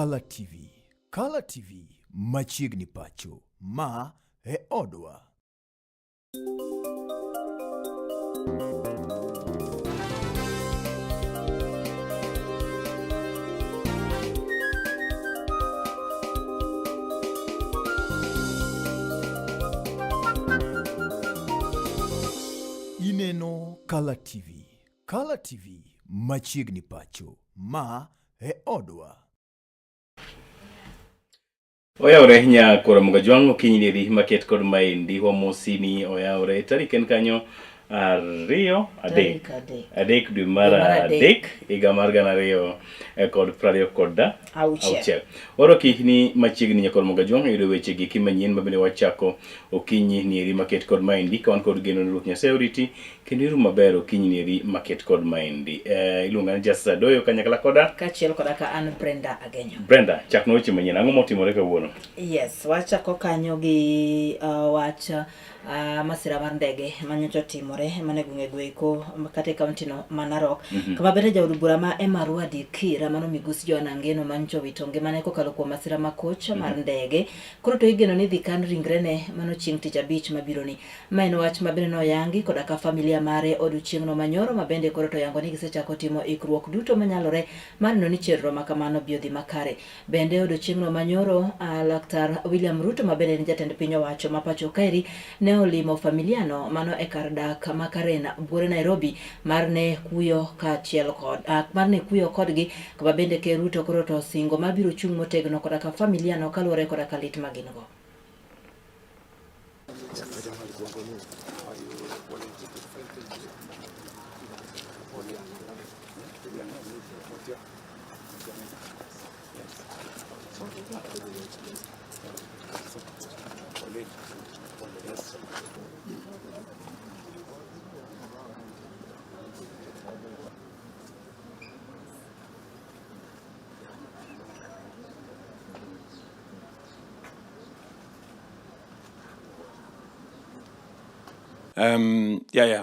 Color TV. Color TV machiegni pacho. Ma e odwa. Ineno Color TV. Color TV machiegni pacho. Ma e odwa. Oyaure nya kora mga jwango kinyiri maket kod maendi wa mosini oyaure tariken kanyo ariyo adek dwe mar adek iga mar gana ariyo kod prario koda auchiel. Oro kihni machiegni nya kod mga jwango yudo weche gi Manyien mabende wachako okinyi nieri maket kod maendi kawan kod geno ruoth Nyasaye oriti kendo iru maber okinyi nieri maket kod maendi. Iluonga ni Justice Doyo kanyakla koda kachiel koda ka an Brenda Agenyo. Brenda, chak no weche manyien ang'o motimore kawuono? Yes, wachako kanyo gi wach masira mar ndege manyocha timore mane gwenge gweko kata kaunti no Manarok. Kama bende jaod bura ma Emarua Dikira mano migosi Joana Ngeno mancho wito ngimane kokalo kuom masira makoch mar ndege. Koro to igeno ni dhikan ringrene mano chieng' tich abich mabiro ni. Ma en wach mabende no yangi koda ka familia mare odiochieng' no manyoro mabende koro to yango ni gisechako timo ikruok duto manyalore mar neno ni chenro makamano biodhi makare. Bende odiochieng' no manyoro Laktar William Ruto mabende ni jatend piny owacho ma pacho kaeri ne olimo familia no mano e kar dak Makarena buore Nairobi mar ne kuyo kodgi kaba bende ke Ruto koro to singo mabiro chung' motegno koda ka familia no kaluwore koda ka lit magin go.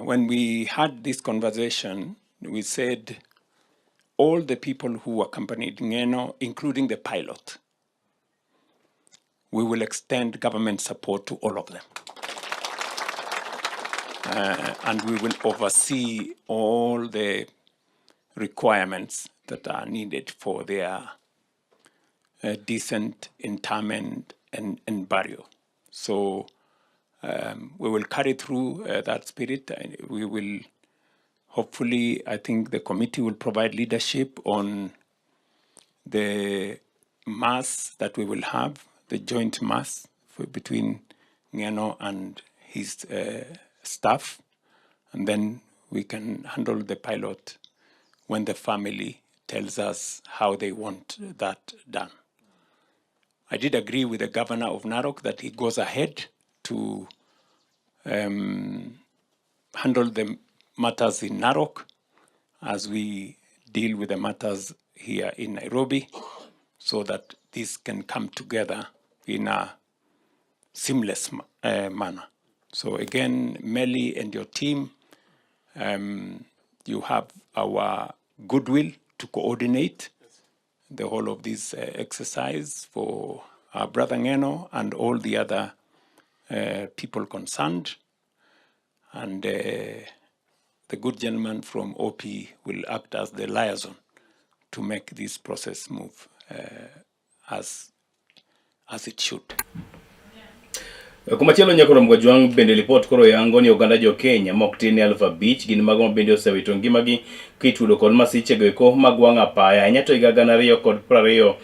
When we had this conversation, we said all the people who accompanied Ngeno, including the pilot, we will extend government support to all of them. And we will oversee all the requirements that are needed for their decent interment and burial. So we will carry through that spirit. And we will, hopefully, I think the committee will provide leadership on the mass that we will have, the joint mass between Ngeno and his staff. And then we can handle the pilot when the family tells us how they want that done. I did agree with the governor of Narok that he goes ahead to handle the matters in Narok as we deal with the matters here in Nairobi, so that this can come together in a seamless manner. So again, Melly and your team, you have our goodwill to coordinate the whole of this exercise for our brother Ngeno and all the other people concerned. And the good gentleman from OP will act as the liaison to make this process move as it should. Kumachielo nyakoro mgojwang bende report koro yango ni Uganda jo Kenya moktini Alpha Beach gin mago bende osewito ngimagi kitudo kod masiche go eko magwanga paya nyato igagana riyo kod prariyo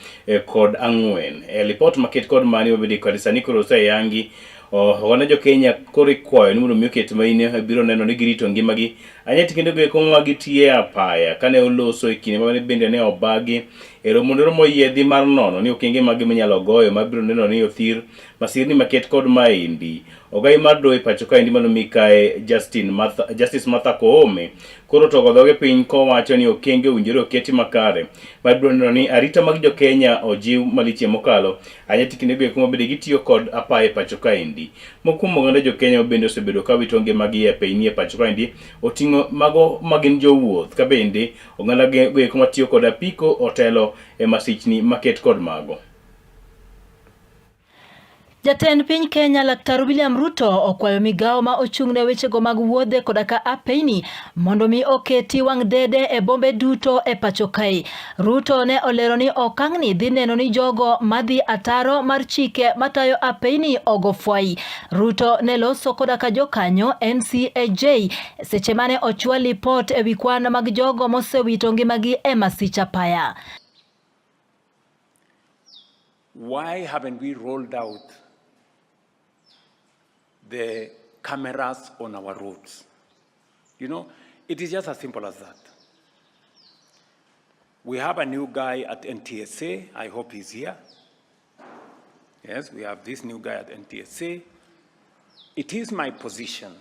kod ang'wen. Report maket kod mani obedi kod sani koro yangi Uganda jo Kenya koro ikwayo ni mondo miket maine biro neno ni girito ngimagi anyati kendo go eko magitie apaya kane oloso ikine mane bende ne obagi romo moyiedhi mar nono ni okenge magi minyalo goyo mabiro neno ni othir masirni maket kod maendi ogai mar doe pacho kaendi mano mikae Justice Martha Koome koro to godhoge piny kowacho ni okenge owinjore oketi makare mabiro neno ni arita mag jo Kenya ojiw maliche mokalo anyati kinde go eko mabende gitiyo kod apaye pacho kaendi mokumo Uganda jo Kenya bende osebedo ka wito ngimagi e piny e pacho kaendi oting'o mago magin jowuoth ka bende Uganda go eko matiyo kod apiko otelo masichni maket kod mago. Jatend piny Kenya Laktar William Ruto okwayo migawo ma ochung'ne wechego mag wuodhe koda ka apeyni mondo mi oketi wang' dede e bombe duto e pacho kae. Ruto ne olero ni okang'ni dhi neno ni jogo madhi ataro mar chike matayo apeyni ogo fwai. Ruto ne loso koda ka jokanyo NCAJ seche mane ochwal lipot ewi kwan mag jogo mosewito ngimagi e masich apaya. Why haven't we rolled out the cameras on our roads? You know, it is just as simple as that. We have a new guy at NTSA. I hope he's here. Yes, we have this new guy at NTSA. It is my position,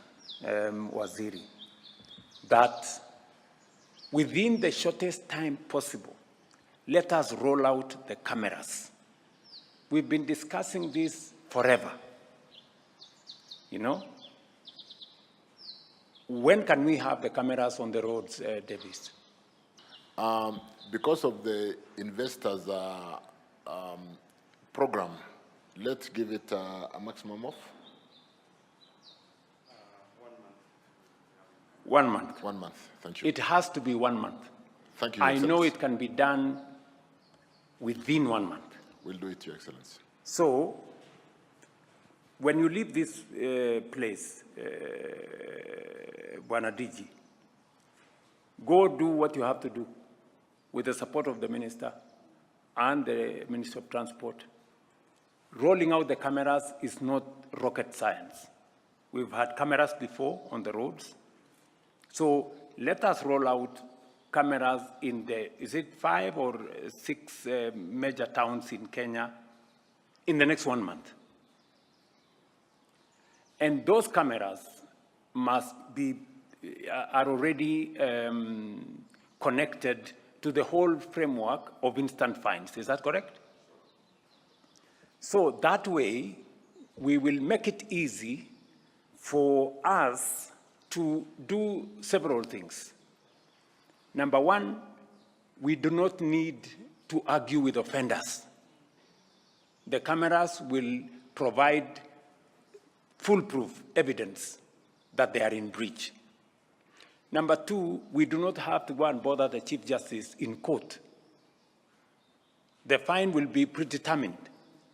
Waziri, that within the shortest time possible, let us roll out the cameras. We've been discussing this forever. You know, when can we have the cameras on the roads, Davis? Because of the investors' program, let's give it a maximum of 1 month. 1 month. Thank you. It has to be 1 month. Thank you, I Excellency. know it can be done within 1 month. We'll do it, Your Excellency. So, when you leave this place, Buanadiji, go do what you have to do with the support of the minister and the Minister of Transport. Rolling out the cameras is not rocket science. We've had cameras before on the roads. So let us roll out cameras in the, is it 5 or 6 major towns in Kenya in the next 1 month. And those cameras must be, are already connected to the whole framework of instant fines. Is that correct? So that way, we will make it easy for us to do several things. Number one, we do not need to argue with offenders. The cameras will provide foolproof evidence that they are in breach. Number two, we do not have to go and bother the Chief Justice in court. The fine will be predetermined.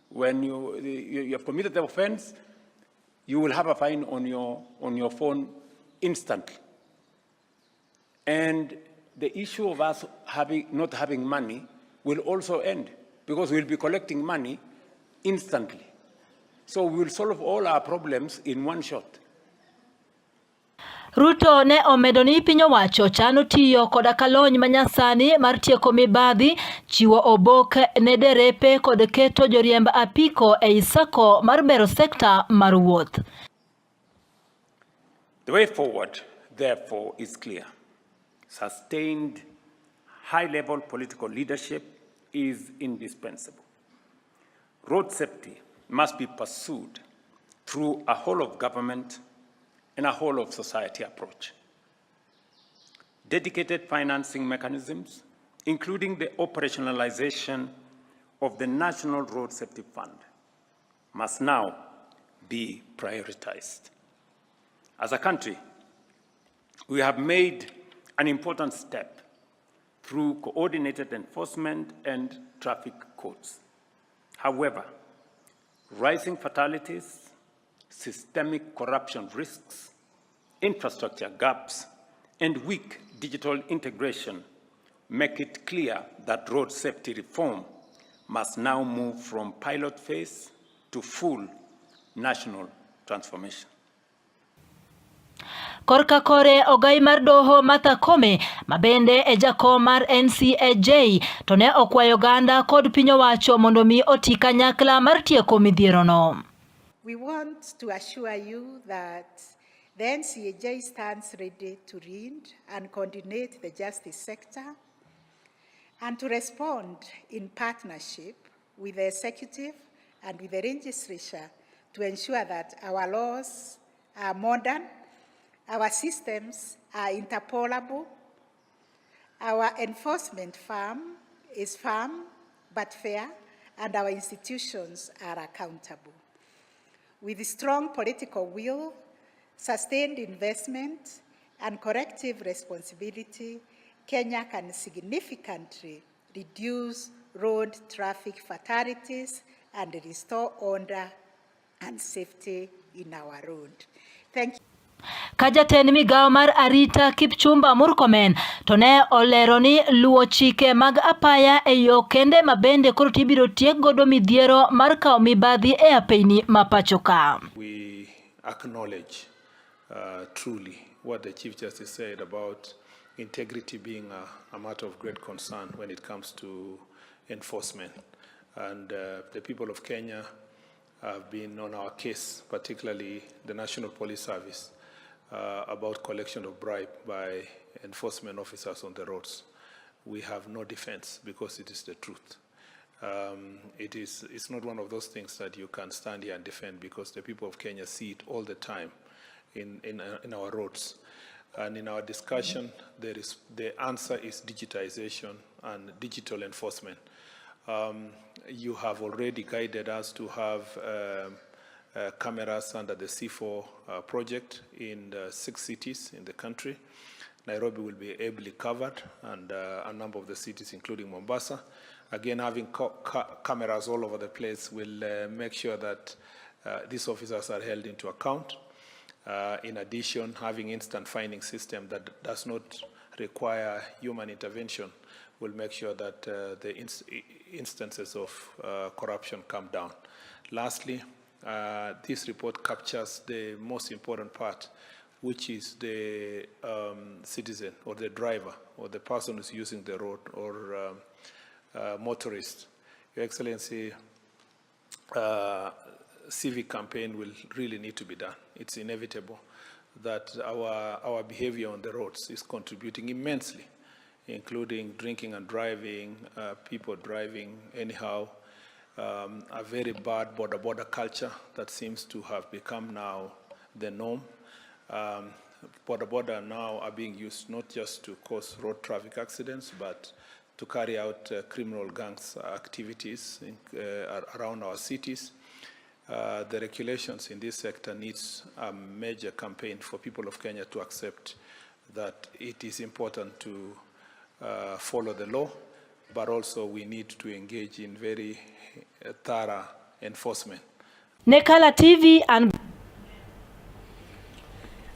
When you have committed the offense, you will have a fine on your phone instantly. And the issue of us not having money will also end because we'll be collecting money instantly. So we will solve all our problems in one shot. Ruto ne omedo ni piny owacho chano tiyo koda ka lony manyasani mar tieko mibadhi, chiwo oboke ne derepe kod keto joriemb apiko e sako mar bero sekta mar wuoth. The way forward, therefore, is clear. Sustained high-level political leadership is indispensable. Road safety must be pursued through a whole-of-government and a whole-of-society approach. Dedicated financing mechanisms, including the operationalization of the National Road Safety Fund, must now be prioritized. As a country, we have made an important step through coordinated enforcement and traffic codes. However, rising fatalities, systemic corruption risks, infrastructure gaps, and weak digital integration make it clear that road safety reform must now move from pilot phase to full national transformation. Korka kore ogai mar doho Martha Koome mabende e jakom mar NCAJ to ne okwayo ganda kod piny owacho mondo mi oti kanyakla mar tieko midhiero no. We want to assure you that the NCAJ stands ready to lead and coordinate the justice sector and to respond in partnership with the executive and with the legislature to ensure that our laws are modern, our systems are interpolable, our enforcement firm, is firm but fair, and our institutions are accountable. With strong political will, sustained investment, and collective responsibility, Kenya can significantly reduce road traffic fatalities and restore order and safety in our road. Thank you. Kajatend migao mar arita Kipchumba Murkomen to ne olero ni luwo chike mag apaya e yo kende mabende koro tibiro tiek godo midhiero mar kawo mibadhi e apeyni ma pacho ka. We acknowledge truly what the Chief Justice said about integrity being a matter of great concern when it comes to enforcement. And the people of Kenya have been on our case, particularly the National Police Service, about collection of bribe by enforcement officers on the roads. We have no defense because it is the truth. It's not one of those things that you can stand here and defend because the people of Kenya see it all the time in our roads. And in our discussion, the answer is digitization and digital enforcement. You have already guided us to have cameras under the C4 project in 6 cities in the country. Nairobi will be ably covered, and a number of the cities, including Mombasa. Again, having cameras all over the place will make sure that these officers are held into account. In addition, having instant finding system that does not require human intervention will make sure that the instances of corruption come down. Lastly, this report captures the most important part, which is the citizen or the driver or the person who's using the road or motorist. Your Excellency, civic campaign will really need to be done. It's inevitable that our behavior on the roads is contributing immensely, including drinking and driving, people driving anyhow, a very bad border culture that seems to have become now the norm. Border now are being used not just to cause road traffic accidents, but to carry out criminal gangs activities around our cities. The regulations in this sector needs a major campaign for people of Kenya to accept that it is important to follow the law, but also we need to engage in very thorough enforcement. Nekala TV and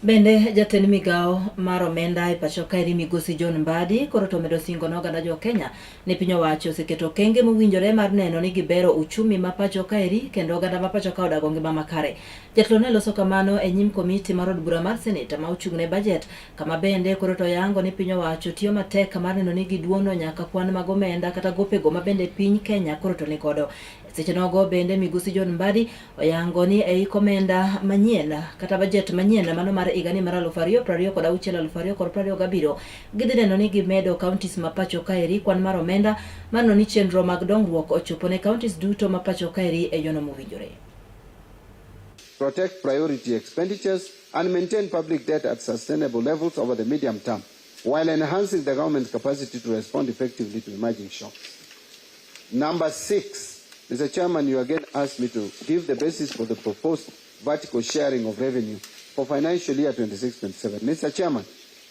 Bende jatend migao mar omenda e pacho kae Migosi John Mbadi koro to medo singo no oganda jo Kenya ne piny owacho oseketo kenge mowinjore mar neno ni gibero uchumi ma pacho kae kendo oganda ma pacho ka odago ngima makare. Jatelo ne loso kamano e nyim komiti mar od bura mar Senate ma ochung' ne budget, kama bende koro to yango ni piny owacho tiyo matek mar neno ni giduono nyaka kwan mag omenda kata gopego ma bende piny Kenya koro to ni godo. Seche nogo bende Migosi John Mbadi oyango ni ei komenda manyien kata budget manyien mano mar igani mar 2026 kod 2027 gidhi neno ni gimedo counties ma pacho kae kwan mar omenda mano ni chenro mag dongruok ochopo ne counties duto ma pacho kae e yono mowinjore. Protect priority expenditures and maintain public debt at sustainable levels over the medium term, while enhancing the government's capacity to respond effectively to emerging shocks. Number 6, Mr. Chairman, you again asked me to give the basis for the proposed vertical sharing of revenue for financial year 26-27. Mr. Chairman,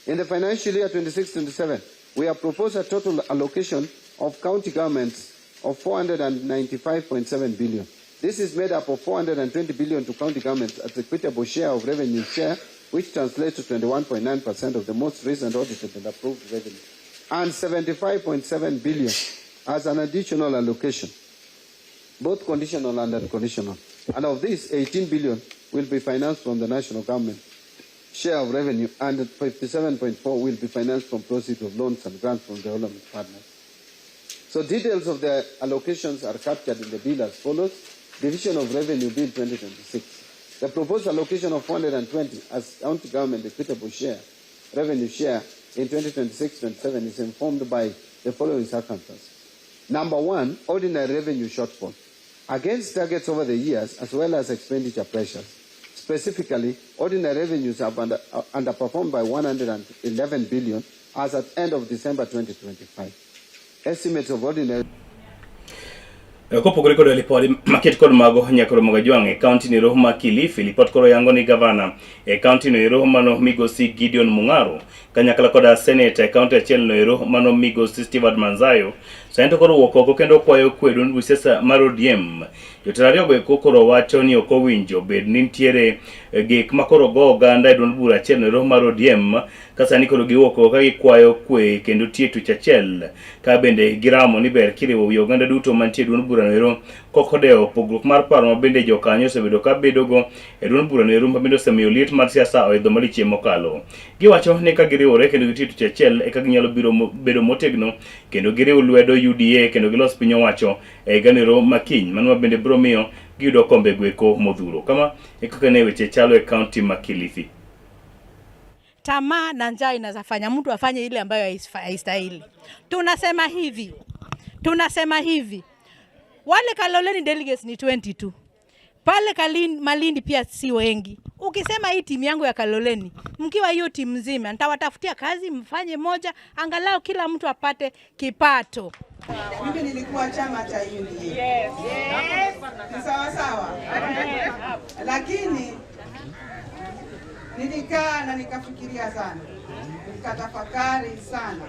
in the financial year 26-27, we have proposed a total allocation of county governments of 495.7 billion. This is made up of 420 billion to county governments as equitable share of revenue share, which translates to 21.9% of the most recent audited and approved revenue, and 75.7 billion as an additional allocation, both conditional and unconditional. And of this, 18 billion will be financed from the national government share of revenue, and 57.4 will be financed from proceeds of loans and grants from development partners. So details of the allocations are captured in the bill as follows. Division of Revenue Bill 2026. The proposed allocation of 420 as county government equitable share, revenue share in 2026-27 is informed by the following circumstances. Number 1, ordinary revenue shortfall. Against targets over the years as well as expenditure pressures. Specifically, ordinary revenues have underperformed by 111 billion as at end of December 2025. estimates of ordinary. Kopogore kod lipodi maket kod mago nyakoro magajwang e county ni roho ma Kilifi lipot koro yango ni gavana e county no roho mano migosi Gideon Mungaro kanyakla kod senate e county achiel no roho mano migosi Stewart Manzayo sento koro woko kendo kwayo kwedon busesa mar ODM jotarario go koro wacho ni ok owinjo bed ni ntiere gik makoro go oganda e duond bura achiel no roho mar ODM kasani koro giwoko ka gikwayo kwe kendo tie tuch achiel ka bende giramo ni ber kiriwo wi oganda duto mantie duond bura no kokodeo pogruok mar paro ma bende jokanyo osebedo ka bedogo e duond bura no ma bende osemiyo liet mar siasa oidho malichie mokalo. Giwacho ni ka giriwore kendo gitie tuch achiel eka ginyalo bedo motegno kendo giriw lwedo UDA kendo gilos piny owacho e ganero makiny mano bende biro miyo giyudo kombe gweko modhuro. Kama e kaka ne weche chalo e county ma Kilifi. Tamaa na njaa inazafanya mtu afanye ile ambayo haistahili. Tunasema hivi. Wale Kaloleni delegates ni 22. Pale Malindi pia si wengi. Ukisema hii timu yangu ya Kaloleni, mkiwa hiyo timu nzima, nitawatafutia kazi mfanye moja, angalau kila mtu apate kipato. Mimi nilikuwa chama cha UDA. Yes. Sawa. Lakini nilikaa na nikafikiria sana. Nikatafakari sana.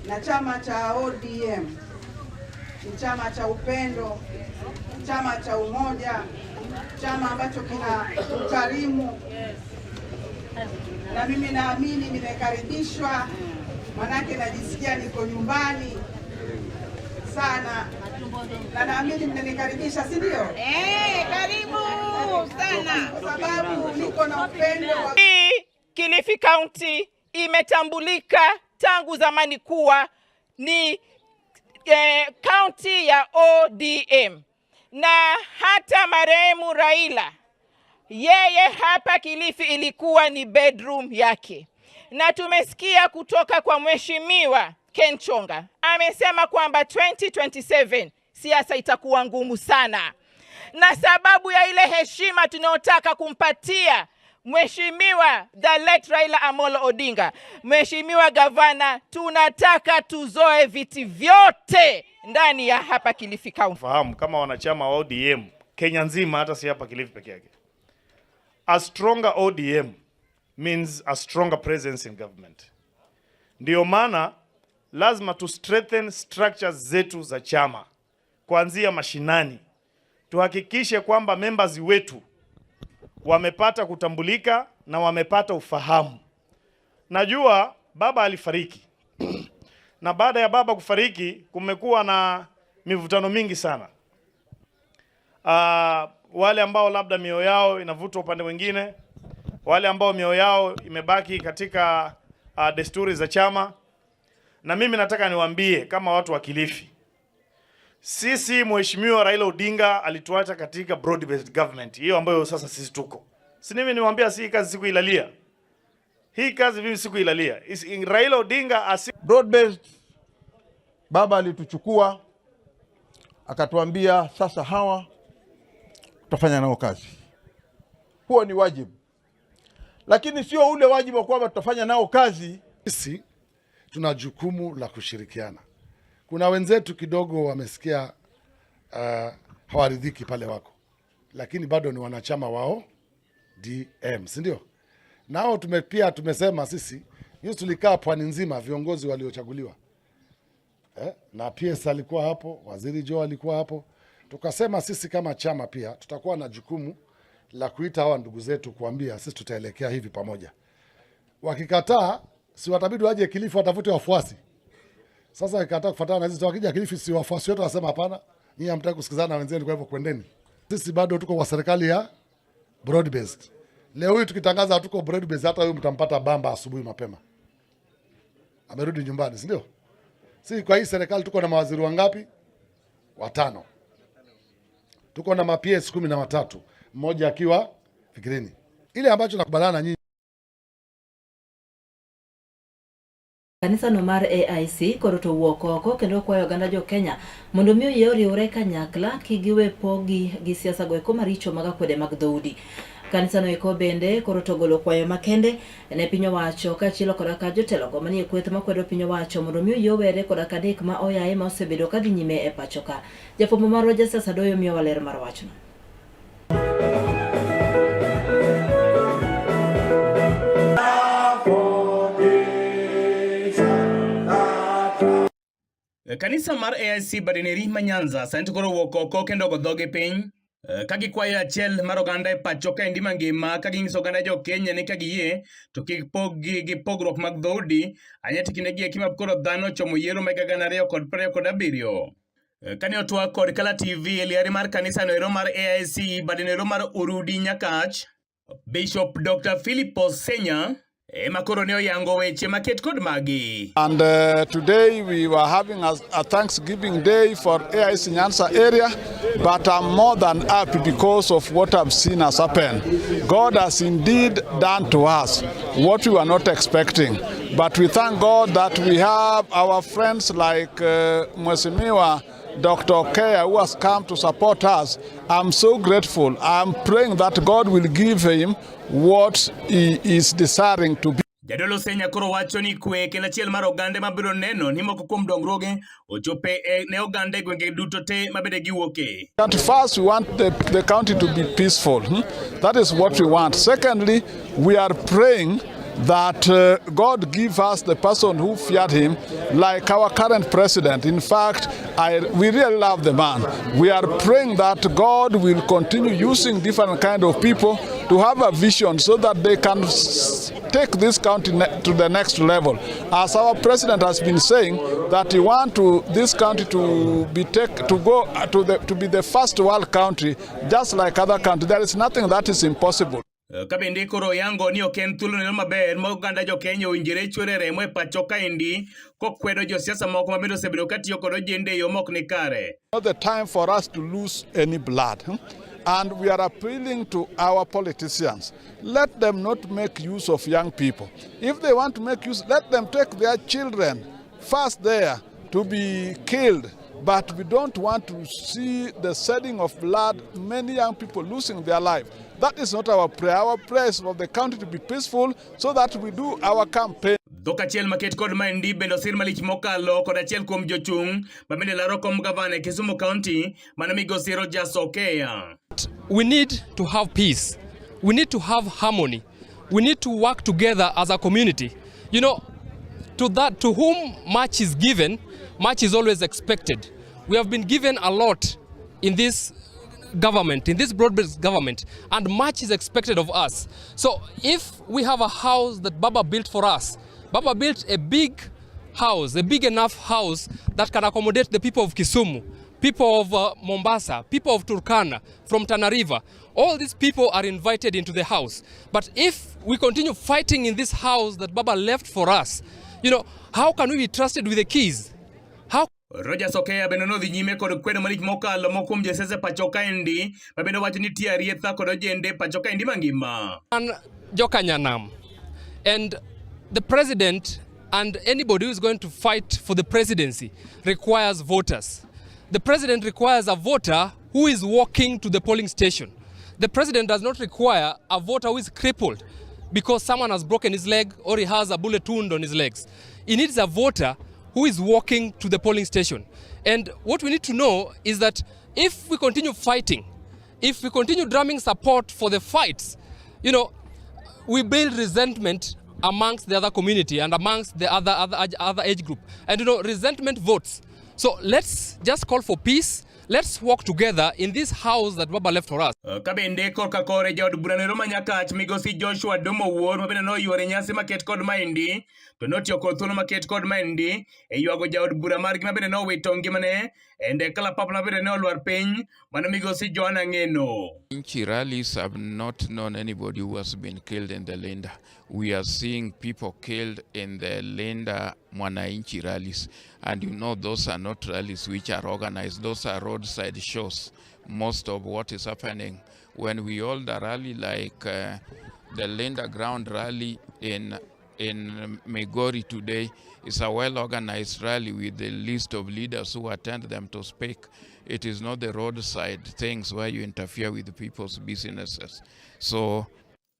Na chama cha ODM ni chama cha upendo, chama cha umoja, chama ambacho kina ukarimu. Na mimi naamini nimekaribishwa, manake najisikia niko nyumbani sana. Na naamini mnanikaribisha, si ndio? Karibu sana. Kwa sababu niko na upendo wa... Kilifi County imetambulika tangu zamani kuwa ni county ya ODM. Na hata marehemu Raila, yeye hapa Kilifi ilikuwa ni bedroom yake. Na tumesikia kutoka kwa mheshimiwa Ken Chonga, amesema kwamba 2027 siasa itakuwa ngumu sana. Na sababu ya ile heshima tunayotaka kumpatia Mheshimiwa the late Raila Amolo Odinga, Mheshimiwa Gavana, tunataka tuzoe viti vyote ndani ya hapa Kilifi County. Fahamu kama wanachama wa ODM Kenya nzima, hata si hapa Kilifi peke yake. A stronger ODM means a stronger presence in government. Ndio maana lazima tu strengthen structures zetu za chama kuanzia mashinani. Tuhakikishe kwamba members wetu wamepata kutambulika na wamepata ufahamu. Najua baba alifariki. Na baada ya baba kufariki kumekuwa na mivutano mingi sana. Wale ambao labda mioyo yao inavutwa upande mwingine, wale ambao mioyo yao imebaki katika desturi za chama. Na mimi nataka niwaambie kama watu wa Kilifi, sisi Mheshimiwa Raila Odinga alituacha katika broad based government, hiyo ambayo sasa sisi tuko. Si mimi niwaambia si kazi siku ilalia. Hii kazi mimi siku ilalia. Raila Odinga broad based, baba alituchukua akatuambia sasa hawa tutafanya nao kazi. Huo ni wajibu. Lakini sio ule wajibu kwamba tutafanya nao kazi. Sisi tuna jukumu la kushirikiana. Kuna wenzetu kidogo wamesikia hawaridhiki pale wako, lakini bado ni wanachama wao DM, si ndio? Nao tumesema sisi tulikaa pwani nzima viongozi waliochaguliwa. Na PS alikuwa hapo, Waziri Joe alikuwa hapo. Tukasema sisi kama chama pia tutakuwa na jukumu la kuita hawa ndugu zetu kuambia sisi tutaelekea hivi pamoja. Wakikataa si watabidi waje Kilifi watafute wafuasi. Sasa ikataka kufuatana na hizo wakija Kilifi si wafuasi wetu wasema hapana, nyinyi hamtaki kusikizana na wenzenu, kwa hivyo kwendeni. Sisi bado tuko kwa serikali ya broad based. Leo hii tukitangaza tuko broad based, hata huyu mtampata bamba asubuhi mapema. Amerudi nyumbani, si ndio? Sisi kwa hii serikali tuko na mawaziri wangapi? 5. Tuko na ma-PS 13, mmoja akiwa Fikirini. Ile ambacho nakubaliana na nyinyi Kanisa no mar AIC koro to wuok oko kendo kwayo oganda jo Kenya mondo miyo yori ore kanyakla kigiwe pogi gi siasa go eko maricho mag akwede mag dhoudi. Kanisa no eko bende koro togolo kwayo makende ne piny owacho kaachiel koda ka jotelo go manie kweth makwedo piny owacho mondo mi oyowere koda ka nek ma oyaye ma osebedo ka dhi nyime e pacho ka. Jafwambo marwa Justus Adoyo miyo waler mar wachno. Kanisa mar AIC Badineri ma Nyanza sani koro wuok oko kendo go dhoge piny ka gikwayo achiel mar oganda e pacho ka endi mangima ka ginyiso oganda jo Kenya ni ka giyie to kik poggi gi pogruok mag dhoudi anyati kindegi eki ma koro dhano chomo yiero mag 2027. Kane otwak kod Kala TV e liare mar kanisa noero mar AIC Badinero mar Urudi Nyakach, Bishop Dr. Philipos Senya makoro ne oyango weche maket kod magi. And today we were having a Thanksgiving day for AIC Nyanza area, but I'm more than happy because of what I've seen has happened. God has indeed done to us what we were not expecting. But we thank God that we have our friends like Mwesimiwa, Dr. Oboke, who has come to support us. I'm so grateful. I'm praying that God will give him what he is desiring to be. Jadolo Senya koro wacho ni kwe kendo achiel mar ogande mabiro neno ni moko kuom dongruoge ochope ne ogande gwenge duto te mabede giwuoke. At first, we want the county to be peaceful. That is what we want. Secondly, we are praying that God give us the person who feared him, like our current president. In fact, we really love the man. We are praying that God will continue using different kind of people to have a vision so that they can take this county to the next level. As our president has been saying, that he wants this country to be to be the first world country, just like other countries. There is nothing that is impossible. Kabende koro yango ni oken thuolo neno maber ma oganda jo Kenya owinjore chwere remo e pacho kaendi kokwedo josiasa moko mabende osebedo katiyo kod ojende e yo mok ni kare. Not the time for us to lose any blood. And we are appealing to our politicians. Let them not make use of young people. If they want to make use, let them take their children first there to be killed. But we don't want to see the shedding of blood, many young people losing their life. That is not our prayer. Our prayer is for the country to be peaceful so that we do our campaign. Dhok achiel maket kod maendi bende osir malich mokalo kod achiel kuom jochung' ma bende laro kom gavana e Kisumu County mana migosi Rogers Okeya. We need to have peace. We need to have harmony. We need to work together as a community. You know, to whom much is given, much is always expected. We have been given a lot in this government, in this broad-based government, and much is expected of us. So if we have a house that Baba built for us, Baba built a big house, a big enough house that can accommodate the people of Kisumu, people of Mombasa, people of Turkana, from Tana River. All these people are invited into the house. But if we continue fighting in this house that Baba left for us, you know, how can we be trusted with the keys? How? Rogers Okeya bende nodhi nyime kod kwedo malich mokalo mokuom josiasa pacho kaendi ma bende wacho ni tie arietha kod ojende pacho kaendi mangima. Jokanyanam, and the president and anybody who is going to fight for the presidency requires voters. The president requires a voter who is walking to the polling station. The president does not require a voter who is crippled because someone has broken his leg or he has a bullet wound on his legs. He needs a voter who is walking to the polling station. And what we need to know is that if we continue fighting, if we continue drumming support for the fights, you know, we build resentment amongst the other community and amongst the other age group. And you know, resentment votes. So let's just call for peace. Let's work together in this house that Baba left for us. Kabende korka kore jaod bura ma Nyakach migosi Joshua Domo Wuor mabende noyuore nyasi maket kod maendi to notiyo kod thuolo maket kod maendi e ywago jaod bura margi mabende nowito ngimane ende kalapapla mabende nolwar piny mano migosi Joanna Ng'eno. Inchi rallies have not known anybody who has been killed in the Linda. We are seeing people killed in the Linda Mwananchi rallies. And you know, those are not rallies which are organized. Those are roadside shows. Most of what is happening when we hold a rally like the Linda Ground rally in Migori today is a well-organized rally with a list of leaders who attend them to speak. It is not the roadside things where you interfere with people's businesses. So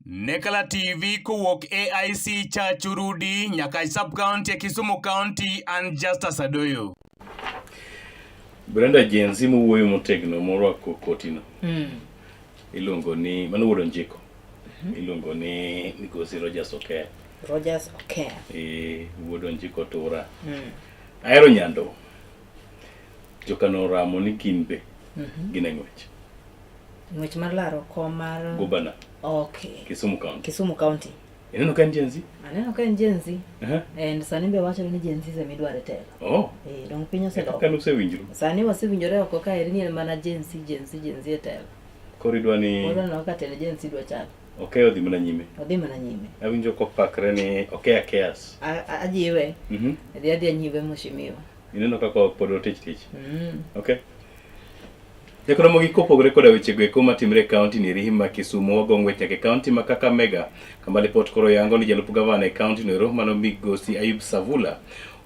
Nekala TV kuwok AIC Chachurudi nyaka sub-county ya Kisumu County and Justice Adoyo. Brenda Jensi muwuoyo motegno morwako kotino. Iluongo ni mano wuodo njiko. Iluongo ni Migosi Rogers Oke. Rogers Oke. Wuodo njiko tura. Ahero nyando. Jokano ramo ni kimbe. Gina ng'wech. Ng'wech mar laro kom mar Gobana. Okay. Kisumu County. Kisumu County. Ineno ka en jenzi? Aneno ka en jenzi. And sani be wacho ni jenzi se midware telo. Oh. Dong piny osedok. Kaka usewinjru. Sani wasewinjore oko ka eri ni en mana jenzi e telo. Koro idwani Odwano ka telo jenzi dwa chalo. Okay, odhi mana nyime. Odhi mana nyime. Awinjo kopakre ni okay akeas. Ajiwe. Adhi nyiwe moshimiwa. Ineno kako pod otich. Okay. Jakono mogi kopogre koda weche gweko matimre county ni Rihima Kisumu wagongwe nyake county ma Kakamega kama report koro yango ni jalup gavana e county Nonro mano Migosi Ayub Savula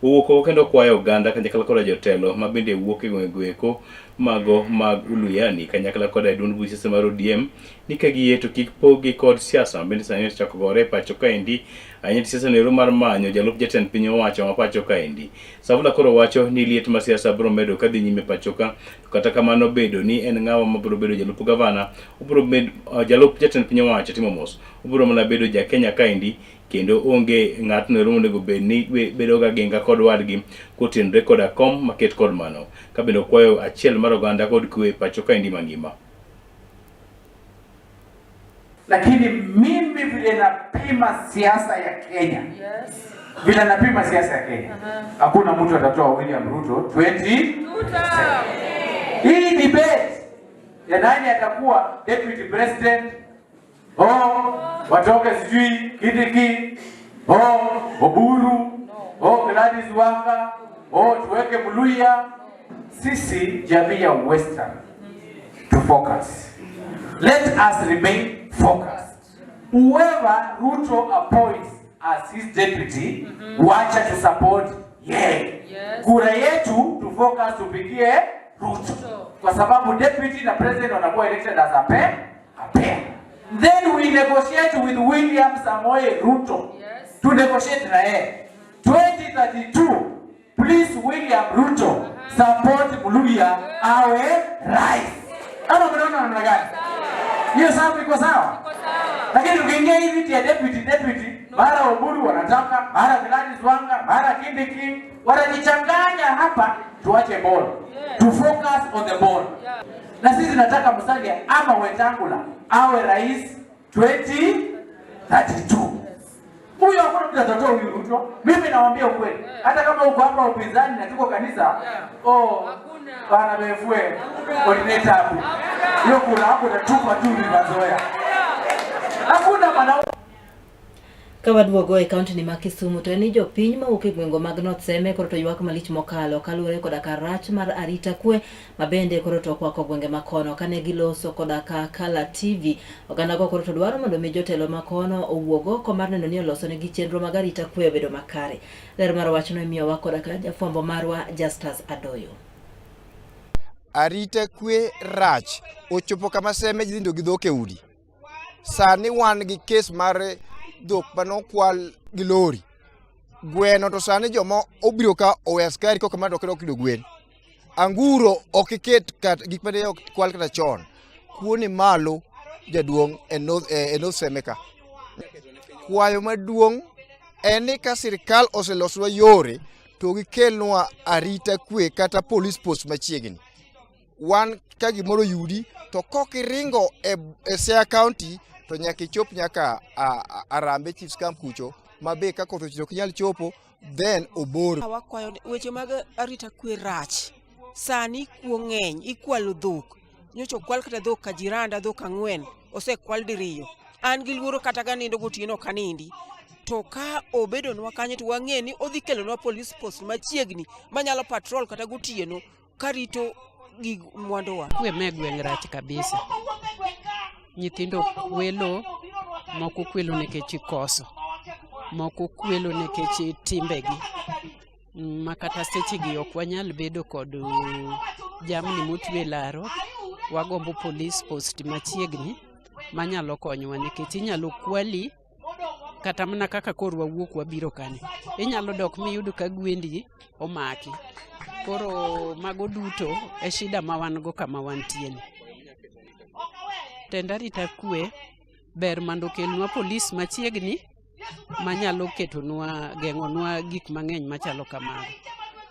owuok kendo kwayo oganda kanyakla koda jotelo ma bende wuok e gweko mago mag Uluyani kanyakla koda duond buche mar ODM ni ka giyie to kik pogi kod siasa bende sani chako gore pacho kaendi anyiti siasa Nonro mar manyo jalup jatend piny owacho ma pacho kaendi. Savula koro wacho ni liet ma siasa bro medo kadhi nyime pacho ka kata kamano bedo ni en ng'awa ma bro bedo jalup gavana obro bedo jalup jatend piny owacho timo mos obro mana bedo ja Kenya kaendi kendo onge ng'atno onego bed ni bedo ga genga kod wadgi kotenre koda kom maket kod mano ka bendo kwayo achiel mar oganda kod kwe pacho kaendi mangima. Lakini mimi vile napima siasa ya Kenya, vile napima siasa ya Kenya, hakuna mtu atatoa William Ruto 20. Hii debate ya nani atakuwa deputy president, watoke sijui Kindiki, Oburu, Gladys Wanga, tuweke Muluya. Sisi jamii ya Western to focus. Let us remain focused. Whoever Ruto appoints as his deputy, wacha to support kura yetu to focus tupigie Ruto. Kwa sababu deputy na president wanakuwa elected as a pair. Then we negotiate with William Samoei Ruto. To negotiate na yeye. 2032, please William Ruto support Muluya awe rais. Ama mnaona namna gani? Hiyo sababu iko sawa? Lakini tukiingia hivi ya deputy, mara Oburu wanataka, mara Gladys Wanga, mara Kindiki, wanajichanganya hapa, tuache ball. To focus on the ball. Na sisi nataka Musalia ama Wetangula awe rais 2032. Huyo hakuna mtu atatoa huyu Ruto. Mimi nawaambia ukweli. Hata kama uko hapa upinzani na tuko kanisa, bana befwe coordinator hapo. Hiyo kula hapo natupa tu ni mazoea. Hakuna manao. Kawadwogo e county ni Kisumu to ni jopiny ma wuok e gwenge mag North Seme koro to ywak malich mokalo kaluwore koda karach mar arita kwe mabende koro to kwako gwenge makono kane giloso koda ka Kala TV oganda go koro to dwaro mondo mi jotelo makono owuogo ko mar neno ni oloso ne gi chenro mag arita kwe obedo makare. Ler mar wachno imiyo wa koda ka jafwambo marwa Justice Adoyo. Arita kwe rach ochopo kama Seme jindo gi dhok e udi. Sani wan gi kes mar dhok manokwal gi lori. Gweno to sani joma obiro ka owe askari koka ma dokero kido gwen. Anguro okiket kat gik mane kwal kata chon. Kuoni malo jaduong e North Seme ka. Kwayo maduong en ni ka sirkal oseloswa yore to gikelnwa arita kwe kata police post machiegni. Wan ka gimoro yudi to kokiringo e Siaya County to nyaka chop nyaka Arambe Chiefs Camp kucho mabe ka koth ochiro kinyal chopo then Oboro. Wakwayo weche mag arita kwe rach. Sani kuo ng'eny ikwalo dhok. Nyocho kwal kata dhok ka jiranda dhok 4 osekwal diriyo. An gi luoro kata ga nindo gotieno kanindi. To ka obedo nwa kanyo to wang'e ni odhi kelonwa police post machiegni manyalo patrol kata gotieno karito gi mwandowa. Kwe megweng' rach kabisa. Nyithindo kwelo, moko kwelo nikech koso, moko kwelo nikech timbegi. Makata sechegi ok wanyal bedo kod jamni motwe laro, wagombo police post machiegni manyalo konyowa nikech inyalo kwali kata mana kaka koro wawuok wabiro kani. Inyalo dok miyud ka gwendi omaki. Koro mago duto e shida ma wan go kama wantie. Tend arita kwe ber mondo okelnwa polis machiegni manyalo ketonwa geng'onwa gik mang'eny machalo kamago.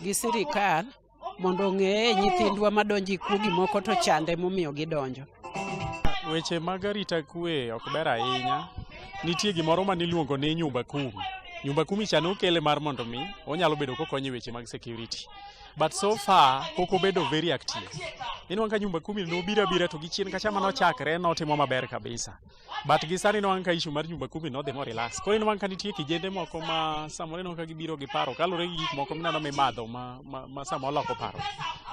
Gi sirikal mondo ong'e nyithindwa madonjo kuo gimoko to chande momiyo gidonjo. Weche mag arita kwe ok ber ahinya. Nitie gimoro maniluongo ni nyumba kumi. Nyumba kumi cha nokele mar mondo mi onyalo bedo kokonyo weche mag security. But so far pok obedo very active. Inwang' ka nyumba kumi nobiro abira to gi chien kacha manochakre notimo maber kabisa. But gi sani inwang' ka issue mar nyumba kumi nodhi mo relax. Koro inwang' ka nitie kijende moko ma samoro inwang' ka gibiro gi paro kalore gi gik moko mineno mimadho ma samoro loko paro.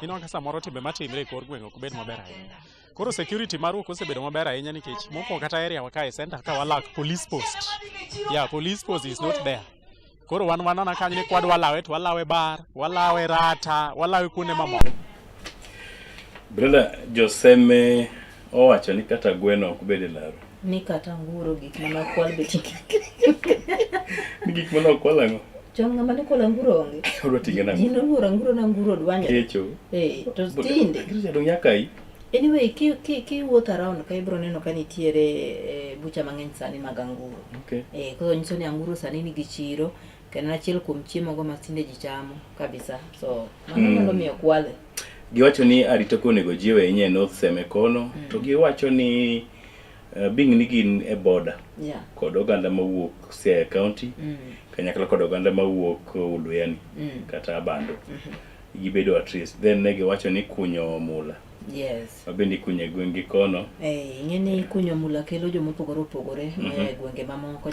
Inwang' ka samoro timbe matimre e kor gweng' ok bed maber ahinya. Koro security marwa osebedo maber ahinya nikech mokwongo kata area wa kae center ka walak police post. Yeah, police post is not there. Koro wan wanana kanyo ni kwad walawe to walawe bar, walawe rata, walawe kuonde mamoko. Brother Joseme owacho ni kata gweno ok bed e laro. Ni kata nguro gik mana kwal beti. Gik mana kwal ang'o? Chonga mane kola nguro onge. Oro tinga na. Jino nguro na nguro dwanya. Kecho. To tinde. Kirja dong yakai. Anyway, ki wuotho around ka ibro neno ka nitiere bucha mang'eny sani mag anguro. Okay. Koro nyiso ni anguro sani nigi chiro, kendo achiel kuom chiemo go masinde ji chamo kabisa. So, mano nyalo miyo kwale. Giwacho ni arita kwe onego jiwe inye North Seme kono, to giwacho ni Bing ni gin e border. Yeah. Kod oganda mawuok Siaya County, kanyakla kod oganda mawuok Uluyani, kata Bando. Gibedo at risk. Then ne giwacho ni kunyo mula. Yes. Mabendi kunye gwenge kono. Ng'eni kunyo mula kelo jomopogore opogore e gwenge mamoko,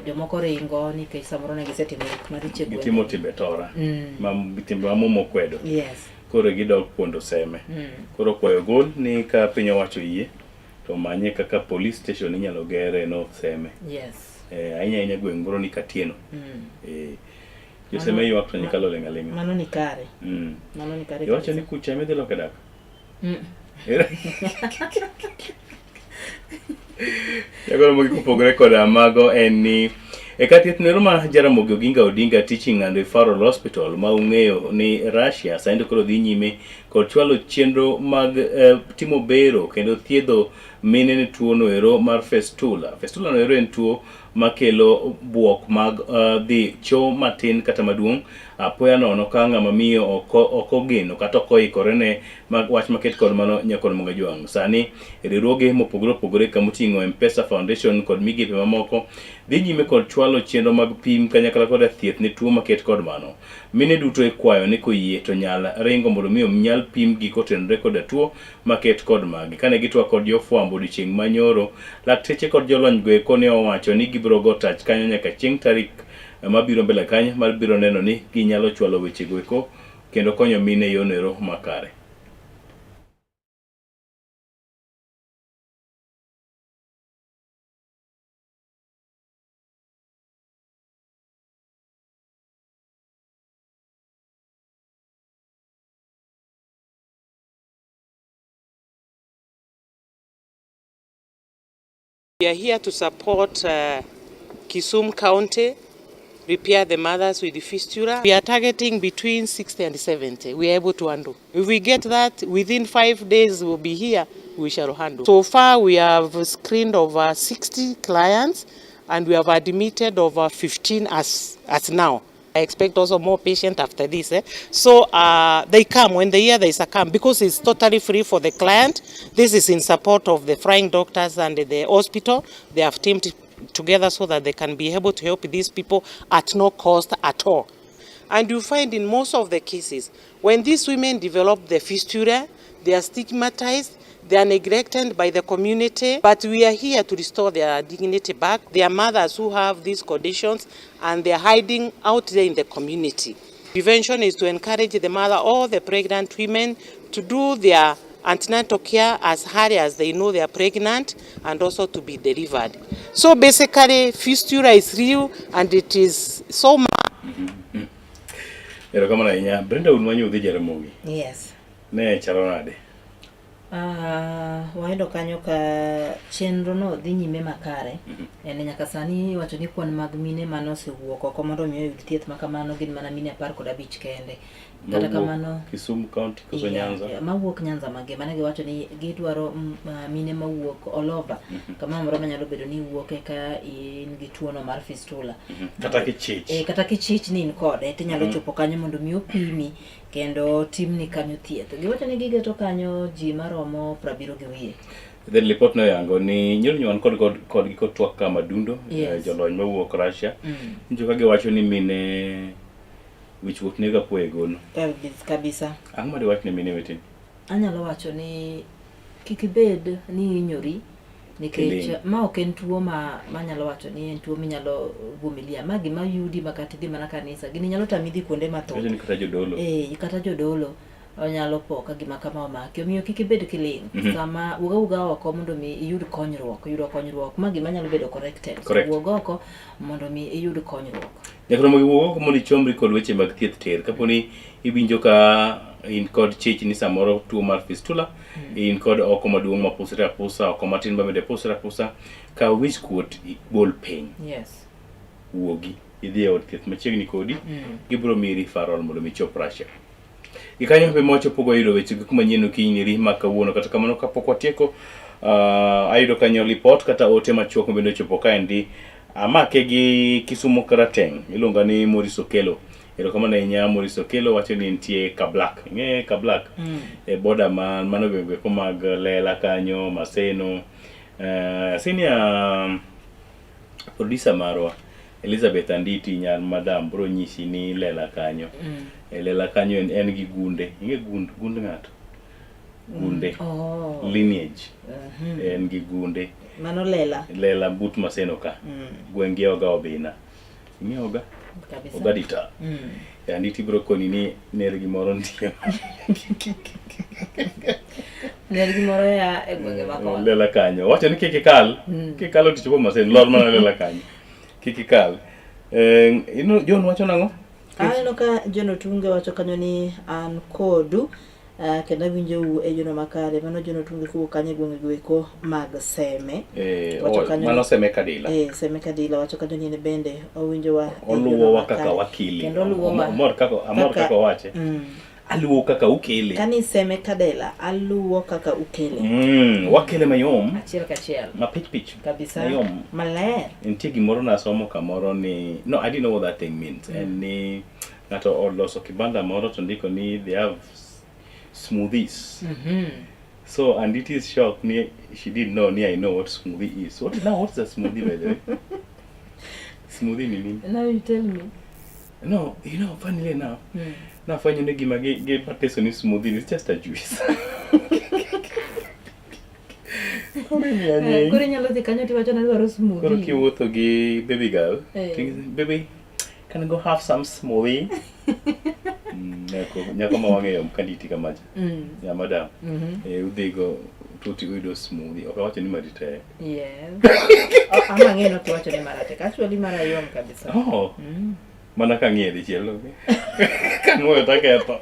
jomoko ringo nikech samoro ne gisetimo gik maricho e gwenge. Gitimo timbe tora. Timbe mamomo kwedo. Yes. Koro gidok pondo Seme. Koro kwayo gol ni ka piny owacho yie to manye kaka police station inyalo gere North Seme. Yes. Ahinya gweng' moro ni Katieno. Joseme ywak to nyikalo lenga. Mano ni kare. Mano ni kare. Iwacho ni kucha medhi loke dak. Yagoro mogi kupogore koda mago en ni katieth nero ma Jaramogi Oginga Odinga Teaching and Referral Hospital ma ung'eyo ni Russia sani koro dhi nyime kod chwalo chenro mag timo bero kendo thiedho mine ne tuo noero mar fistula. Fistula noero en tuo makelo buok mag dhi cho matin kata maduong' apoya nono ka ng'ama miyo ok ogeno kata ok oikore ne wach maket kod mano nyakon monga jwang'. Sani riwruoge mopogore opogore kamoting'o M-Pesa Foundation kod migepe mamoko dhi nyime kod chwalo chenro mag pim kanyakla koda thieth ne tuo maket kod mano. Mine duto ikwayo ni koyie to nyal ringo mondo miyo nyal pim gi kotenore koda tuo maket kod magi. Kane gitwa kod jofwambo odiochieng' manyoro, lakteche kod jolony go eko ne owacho ni gibiro go tach kanyo nyaka chieng' tarik mabiro mbele kanyo mar biro neno ni ginyalo chwalo weche go eko kendo konyo mine yonero makare. We are here to support Kisumu County, repair the mothers with the fistula. We are targeting between 60 and 70. We are able to handle. If we get that, within 5 days we'll be here, we shall handle. So far we have screened over 60 clients and we have admitted over 15 as now. I expect also more patients after this. So they come, when they hear there is a camp, because it's totally free for the client. This is in support of the flying doctors and the hospital. They have teamed together so that they can be able to help these people at no cost at all. And you find in most of the cases, when these women develop the fistula, they are stigmatized, they are neglected by the community, but we are here to restore their dignity back. They are mothers who have these conditions and they are hiding out there in the community. Prevention is to encourage the mother or the pregnant women to do their antenatal care as early as they know they are pregnant and also to be delivered. So basically, fistula is real and it is so much. Brenda, Yes. Ne chalo nade? Waendo kanyo ka chenro no dhi nyime makare. En nyaka sani wacho ni kwan mag mine mano osewuok oko mondo omi oyud thieth makamano gin mana mine 15 kende. Kata kamano Kisumu County koso Nyanza. Mawuok Nyanza mage mane giwacho ni gidwaro mine mawuok all over. Kama moro manyalo bedo ni wuok eka in gi tuo no mar fistula. Kata kichich. Kata kichich ni in kode tinyalo chopo kanyo mondo mi opimi kendo timni kanyo thieth. Giwacho ni gigeto kanyo ji maromo 70 gi wiye. The report no yango ni nyoro nywan kod twak kama dundo jolony mawuok Russia. Njoka giwacho ni mine wichwuok nega poe gono. Kabisa. Ang'o ma diwach ne mine wetin? Anyalo wacho ni kik ibed ni inyori nikech ma ok en tuo manyalo wacho ni en tuo minyalo vumilia. Ma gima yudi makati dhi mana kanisa. Gini nyalo tami dhi kuonde mathoth. Kata jodolo. Kata jodolo onyalo poka gima kama omaki. Omiyo kik ibed kiling. Sama uga oko mondo mi iyud konyruok. Ma gima nyalo bedo corrected. Uga oko mondo mi iyud konyruok. Nyakromo giwuok oko mondo ichomri kod weche mag thieth ter. Kaponi iwinjo ka in kod chich ni samoro tuo mar fistula, in kod oko maduong' ma pusre apusa, oko matin ma bende pusre apusa, ka wich kuot bol piny. Yes. Wuogi idhi e od thieth machiegni kodi, gibiro miyi referral mondo mi chop Russia. Gikanyo pe mochopo go yudo weche gik manyien okinyiri ma kawuono. Kata kamano kapok watieko, ayudo kanyo report kata ote machuok mabende ochopo kaendi. Amake gi Kisumu Karateng, iluonga ni Maurice Okelo. Erokamano ahinya Maurice Okelo wacho ni nitie Kablak. Ing'e Kablak? E border mano gwenge mag Lela kanyo, Maseno. Senior producer marwa Elizabeth Anditi nyar madam bro nyisi ni Lela kanyo. Lela kanyo en gi gunde. Ing'e gund ng'ato? Gunde. Lineage. En gi gunde. Mano Lela but Maseno ka. Gwenge oga Obina. Ing'e oga? Kabisa. Oga dita. Anditi bro koni ni ner gimoro ndiye. Ner gimoro ya gwenge mako. Lela kanyo. Wacho ni kikalo tichopo Maseno. Lor mana Lela kanyo. Kikikal. John wacho nang'o? Aneno ka John Otunge wacho kanyo ni an kodu. Kenda winjo e jono makare mano jono tungi ku kanye gwenge ko mag Seme mano Seme Kadila Seme Kadila wacho kanyo ni bende owinjo wa oluwo kaka wakili kendo oluwo amor kaka wache aluwo kaka ukele kani Seme Kadila aluwo kaka ukele wakele mayom achiel kachiel ma pitch kabisa mayom maler nitie gimoro nasomo kamoro ni no I didn't know what that thing means and ni ngato oloso kibanda moro to ndiko ni they have smoothies. So and it is shocked me she didn't know I know what smoothie is. What's a smoothie by the way? Smoothie meaning? Now you tell me. No, you know funnily enough. Now fanya ngima ge pateso ni smoothie is just a juice. Kuri nyalo dhi kanyo tiwacho na dwaro smoothie. Koro kiwuotho gi baby girl. Baby, can I go have some smoothie? Nyako ma wang'eyo mkanditi kamacha. Ya madam. Udhigo tuti uyudo smoothie. Ok wacho ni marite. Yes. Ama ng'eno kiwacho ni marate. Actually mara yom kabisa. Mana kang'ie dichielo. Kanwoyo taketho.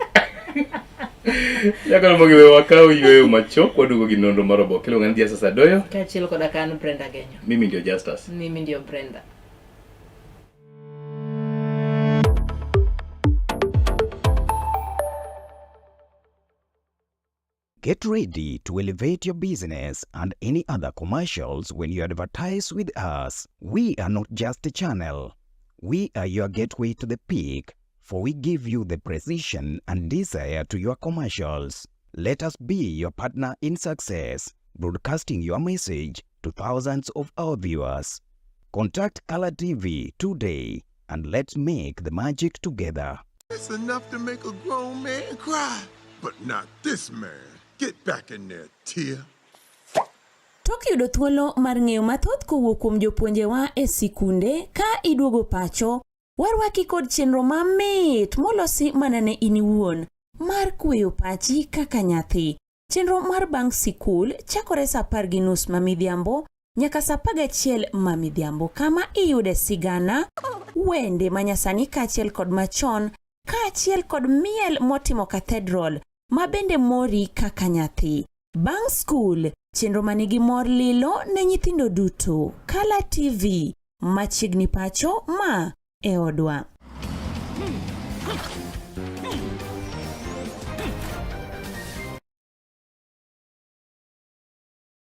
Yakoro mogi we wakao yweyo machok wadugo gi nonro mar Oboke. Iluonga ni Justice Adoyo. Kaachiel koda kan Brenda Genyo. Mimi ndio Justice. Mimi ndio Brenda. Get ready to elevate your business and any other commercials when you advertise with us. We are not just a channel. We are your gateway to the peak, for we give you the precision and desire to your commercials. Let us be your partner in success, broadcasting your message to thousands of our viewers. Contact Color TV today and let's make the magic together. It's enough to make a grown man cry, but not this man. Get back in there, Tia. Tok yudo thuolo mar ng'eyo mathoth kowuok kuom jopuonjewa e sikunde ka iduogo pacho, warwaki kod chenro mamit molosi mana ne in iwuon mar kweyo pachi kaka nyathi. Chenro mar bang' sikul chakore saa 10:30 mamidhiambo nyaka saa 11 mamidhiambo, kama iyude sigana, wende manyasani kaachiel kod machon, kaachiel kod miel motimo cathedral ma bende mori kaka nyathi. Bang' skul, chenro manigi mor lilo ne nyithindo duto. Kala TV, machiegni pacho ma e odwa.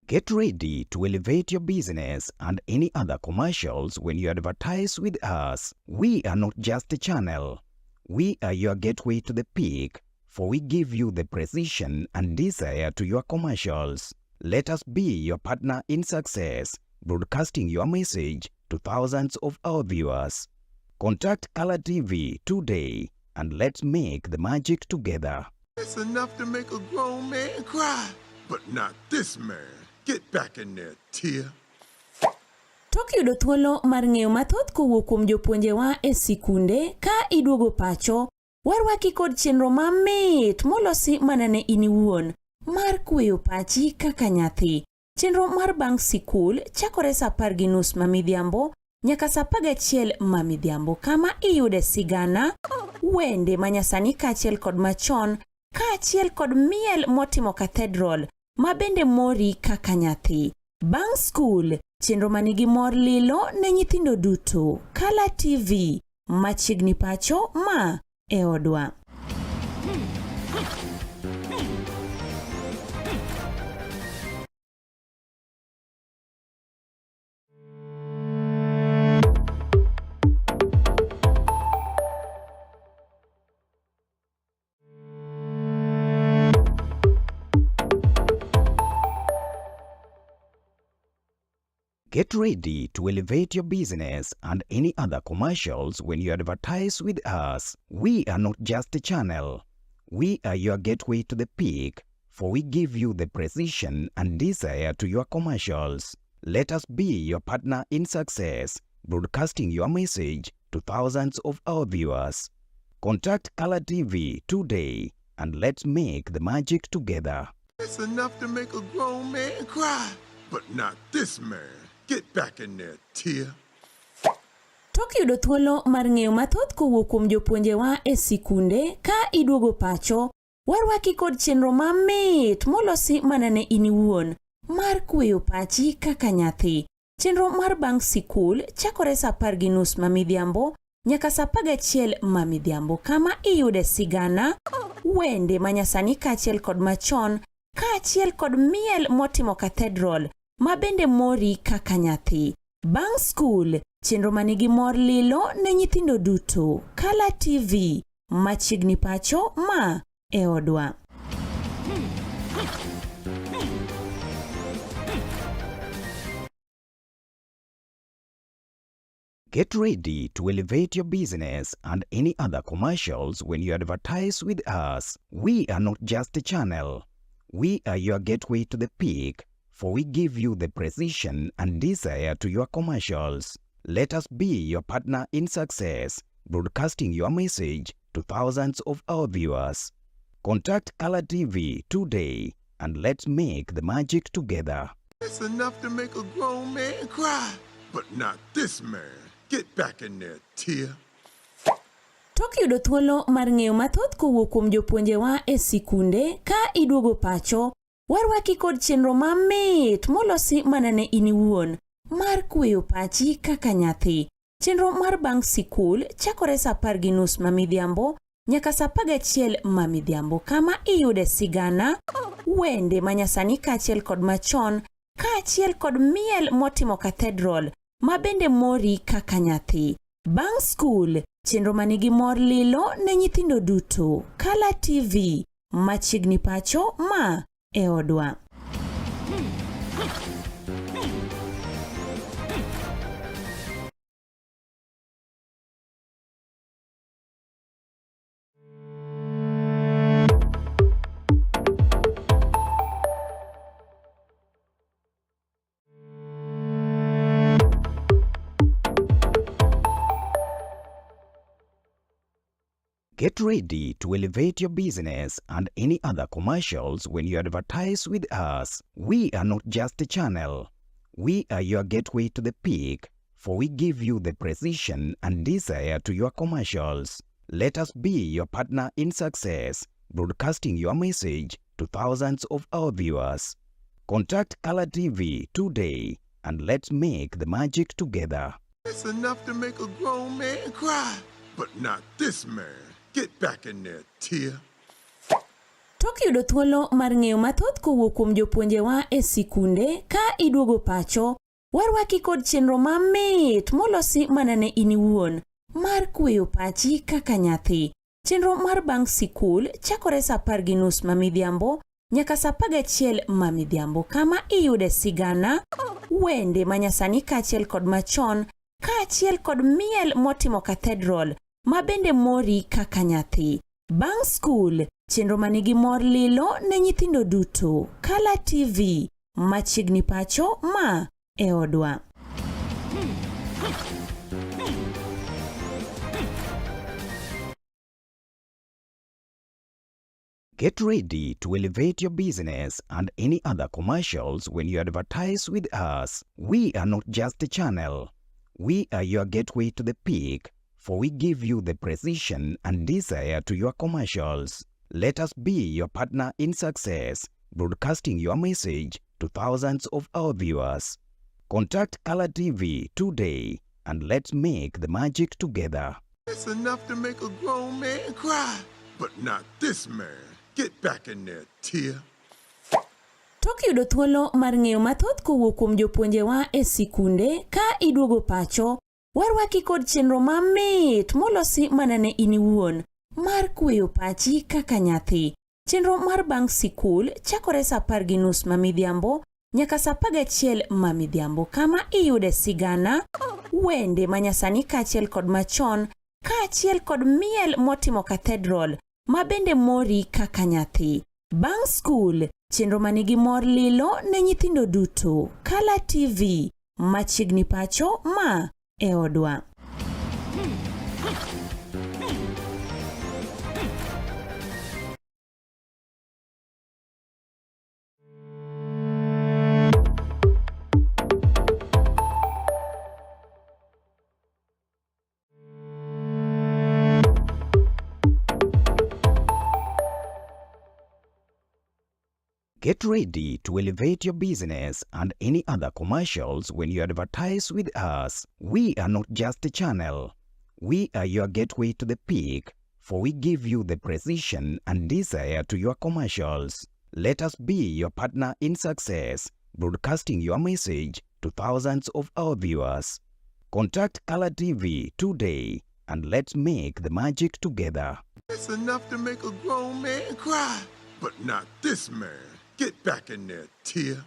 Get ready to elevate your business and any other commercials when you advertise with us. We are not just a channel. We are your gateway to the peak, for we give you the precision and desire to your commercials. Let us be your partner in success, broadcasting your message to thousands of our viewers. Contact Color TV today and let's make the magic together. It's enough to make a grown man cry, but not this man. Get back in there, Tia. Tok yudo thuolo mar ng'eyo mathoth kowuok kuom jopuonjewa e sikunde ka iduogo pacho, warwaki kod chenro mamit molosi mana ne in iwuon mar kweyo pachi kaka nyathi. Chenro mar bang' sikul chakore saa 10:30 mamidhiambo nyaka saa 11 mamidhiambo, kama iyude sigana, wende manyasani kaachiel kod machon, kaachiel kod miel motimo cathedral ma bende mori kaka nyathi. Bang' skul, chenro manigi mor lilo ne nyithindo duto. Kala TV, machiegni pacho ma e odwa. Get ready to elevate your business and any other commercials when you advertise with us. We are not just a channel. We are your gateway to the peak, for we give you the precision and desire to your commercials. Let us be your partner in success, broadcasting your message to thousands of our viewers. Contact Color TV today and let's make the magic together. It's enough to make a grown man cry, but not this man. Get back in there, Tia. Tok yudo thuolo mar ng'eyo mathoth kowuok kuom jopuonjewa e sikunde ka iduogo pacho, warwaki kod chenro mamit molosi mana ne in iwuon mar kweyo pachi kaka nyathi. Chenro mar bang' sikul chakore saa 10:30 mamidhiambo nyaka saa 11 mamidhiambo, kama iyude sigana, wende manyasani kaachiel kod machon, kaachiel kod miel motimo cathedral ma bende mori kaka nyathi. Bang' skul, chenro manigi mor lilo ne nyithindo duto. Kala TV, machiegni pacho ma e odwa. Get ready to elevate your business and any other commercials when you advertise with us. We are not just a channel. We are your gateway to the peak, for we give you the precision and desire to your commercials. Let us be your partner in success, broadcasting your message to thousands of our viewers. Contact Color TV today and let's make the magic together. It's enough to make a grown man cry, but not this man. Get back in there, Tia. Tok yudo thuolo mar ng'eyo mathoth kowuok kuom jopuonjewa e sikunde ka iduogo pacho, warwaki kod chenro mamit molosi mana ne in iwuon mar kweyo pachi kaka nyathi. Chenro mar bang' sikul chakore saa 10:30 mamidhiambo nyaka saa 11 mamidhiambo, kama iyude sigana, wende manyasani kaachiel kod machon, kaachiel kod miel motimo cathedral ma bende mori kaka nyathi. Bang' skul, chenro manigi mor lilo ne nyithindo duto. Kala TV, machiegni pacho ma e odwa. Get ready to elevate your business and any other commercials when you advertise with us. We are not just a channel. We are your gateway to the peak, for we give you the precision and desire to your commercials. Let us be your partner in success, broadcasting your message to thousands of our viewers. Contact Color TV today and let's make the magic together. It's enough to make a grown man cry, but not this man. Get back in there, Tia. Tok yudo thuolo mar ng'eyo mathoth kowuok kuom jopuonjewa e sikunde ka iduogo pacho, warwaki kod chenro mamit molosi mana ne in iwuon mar kweyo pachi kaka nyathi. Chenro mar bang' sikul chakore saa 10:30 mamidhiambo nyaka saa 11 mamidhiambo, kama iyude sigana, wende manyasani kaachiel kod machon, kaachiel kod miel motimo cathedral ma bende mori kaka nyathi. Bang' skul, chenro manigi mor lilo ne nyithindo duto. Color TV, machiegni pacho ma e odwa. Get ready to elevate your business and any other commercials when you advertise with us. We are not just a channel. We are your gateway to the peak, for we give you the precision and desire to your commercials. Let us be your partner in success, broadcasting your message to thousands of our viewers. Contact Color TV today and let's make the magic together. It's enough to make a grown man cry, but not this man. Get back in there, Tia. Tok yudo thuolo mar ng'eyo mathoth kowuok kuom jopuonjewa e sikunde ka iduogo pacho, warwaki kod chenro mamit molosi mana ne in iwuon mar kweyo pachi kaka nyathi. Chenro mar bang' sikul chakore saa 10:30 mamidhiambo nyaka saa 11 mamidhiambo, kama iyude sigana, wende manyasani kaachiel kod machon, kaachiel kod miel motimo cathedral ma bende mori kaka nyathi. Bang' skul, chenro manigi mor lilo ne nyithindo duto. Color TV, machiegni pacho ma e odwa. Get ready to elevate your business and any other commercials when you advertise with us. We are not just a channel. We are your gateway to the peak, for we give you the precision and desire to your commercials. Let us be your partner in success, broadcasting your message to thousands of our viewers. Contact Color TV today and let's make the magic together. It's enough to make a grown man cry, but not this man. Get back in there, Tia.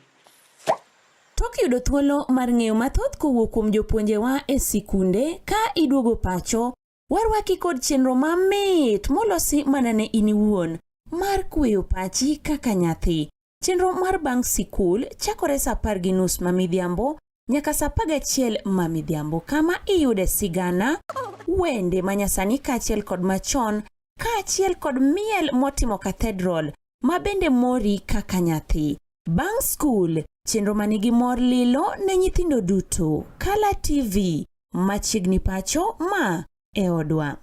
Tok yudo thuolo mar ng'eyo mathoth kowuok kuom jopuonjewa e sikunde ka iduogo pacho, warwaki kod chenro mamit molosi mana ne in iwuon mar kweyo pachi kaka nyathi. Chenro mar bang' sikul chakore saa 10:30 mamidhiambo nyaka saa 11 mamidhiambo, kama iyude sigana, wende manyasani kaachiel kod machon, kaachiel kod miel motimo cathedral ma bende mori kaka nyathi. Bang' skul, chenro manigi mor lilo ne nyithindo duto. Color TV, machiegni pacho ma e odwa.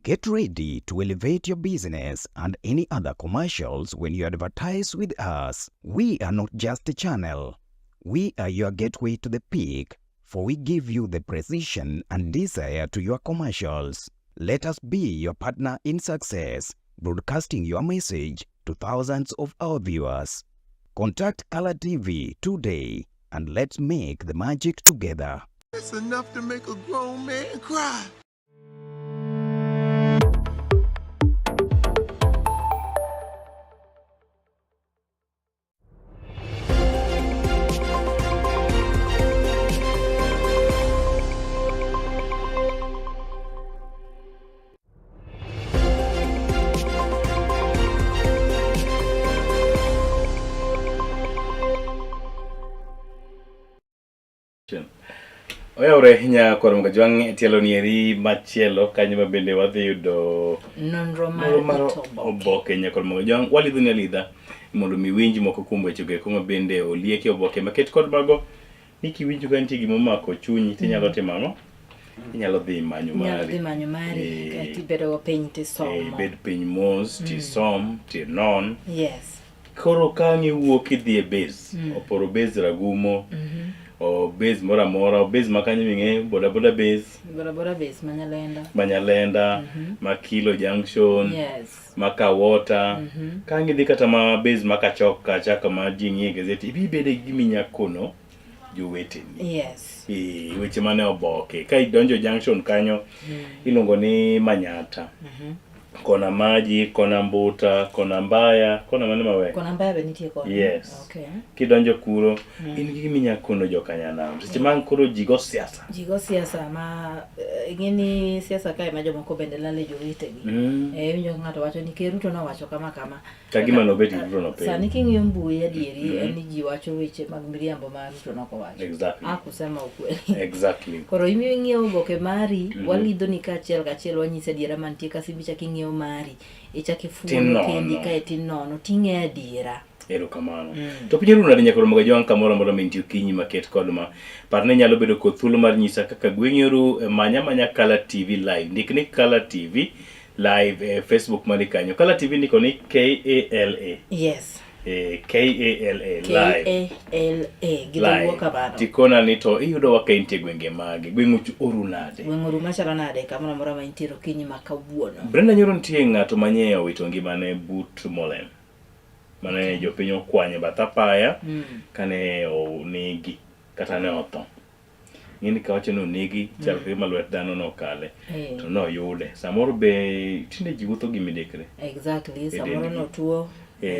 Get ready to elevate your business and any other commercials when you advertise with us. We are not just a channel. We are your gateway to the peak, for we give you the precision and desire to your commercials. Let us be your partner in success, broadcasting your message to thousands of our viewers. Contact Color TV today and let's make the magic together. It's enough to make a grown man cry. Oyaure nya korom gajwang tielo nieri machielo kanyo mabende wadhi yudo nonro mar oboke nya korom gajwang walidho ni alidha mondo mi winji moko kuom weche go mabende olieki oboke maket kod mago kiwinjo ka nitie gima omako chunyi tinyalo timo ang'o? Inyalo dhi manyo mari. Inyalo dhi manyo mari, tibedo piny tisomo. Bed piny mos, tisom, tinon. Yes. Koro ka iwuok idhi e base, oporo base Ragumo, o base moro amora, o base makanyo ming'e, bodaboda base. Bodaboda base Manyalenda, ma Kilo Junction, yes. ma Kawota. Ka idhi kata ma base ma Kachok kacha kama ji ng'iye gazeti, ibibede giminyakono joweteni. Yes. Weche mane Oboke. Ka idonjo junction kanyo, iluongo ni Manyata. Kona Maji, kona Mbuta, kona Mbaya, kona mane mawe? Kona Mbaya be nitie kona. Yes. Okay. Kidonjo kuro, in gi giminyakono jokanyanam. Seche man koro jigo siasa. Jigo siasa ma ing'eni siasa kae ma jomoko bende lale jowetegi. Winjo ng'ato wacho ni ker Ruto nowacho kama. Kagima nobet Ruto nopenjo. Sani king'iyo mbui adieri en ni ji wacho weche mag miriambo ma Ruto nokowacho. Exactly. Kusema ukweli. Exactly. Koro imiyo ing'iyo Oboke mari, walidho ni kachiel kachiel wanyise adiera mantie kasibicha king'iyo mari. Ichaki fuono kendi ka tin nono ting'e adiera. Erokamano. To pinyeru nade nyakoro mga joang kamoro mondo mintie Okinyi maket kod ma. Parne nyalo bedo kod thuolo mar nyisa kaka gweng'eru manya Color TV live. Ndik ni Color TV live Facebook mari kanyo. Color TV niko ni KALA. Yes. KALA live. KALA gidho kabano. Tikona ni to iyudo wa kaintie gwenge mage. Gweng'u oru nade. Gweng'u machalo nade kamoro amora ma intiere Okinyi ma kawuono. Brenda nyoro nitie ng'ato manye owito ngimane but Molem. Mane jopiny okwanye bath apaya kane onegi kata ne otho. Ng'eni ka wacho ni onegi chal kagima lwet dhano nokale to noyude. Samoro be tinde ji wuotho gi midekre. Exactly, samoro notuo.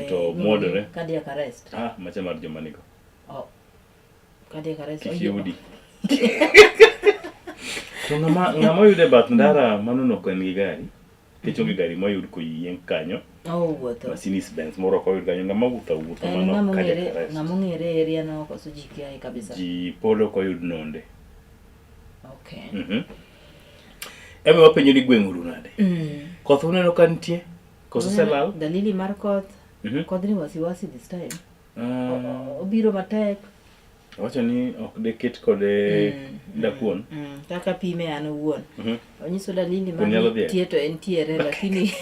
To muodore. Cardiac arrest. Macha mar joma nigo. Cardiac arrest. Kiyudi. To ng'ama yude bath ndara mano nok en gi gari. Kechonge gari moyud koyieng kanyo. Wuotho. Mercedes Benz moro koyud kanyo ng'ama wuotho mano ng'ama ng'ere area no koso ji kiae kabisa. Ji polo koyud nonde. Okay. Eme wapenjo ni gweng'uru nade. Koth uneno ka nitie? Koso selal? Dalili mar koth. Koth ni wasiwasi this time. Obiro matek. Wacho ni ok deket kode dakuon. Kaka pime an owuon. Onyiso dalili mar tie to entiere lakini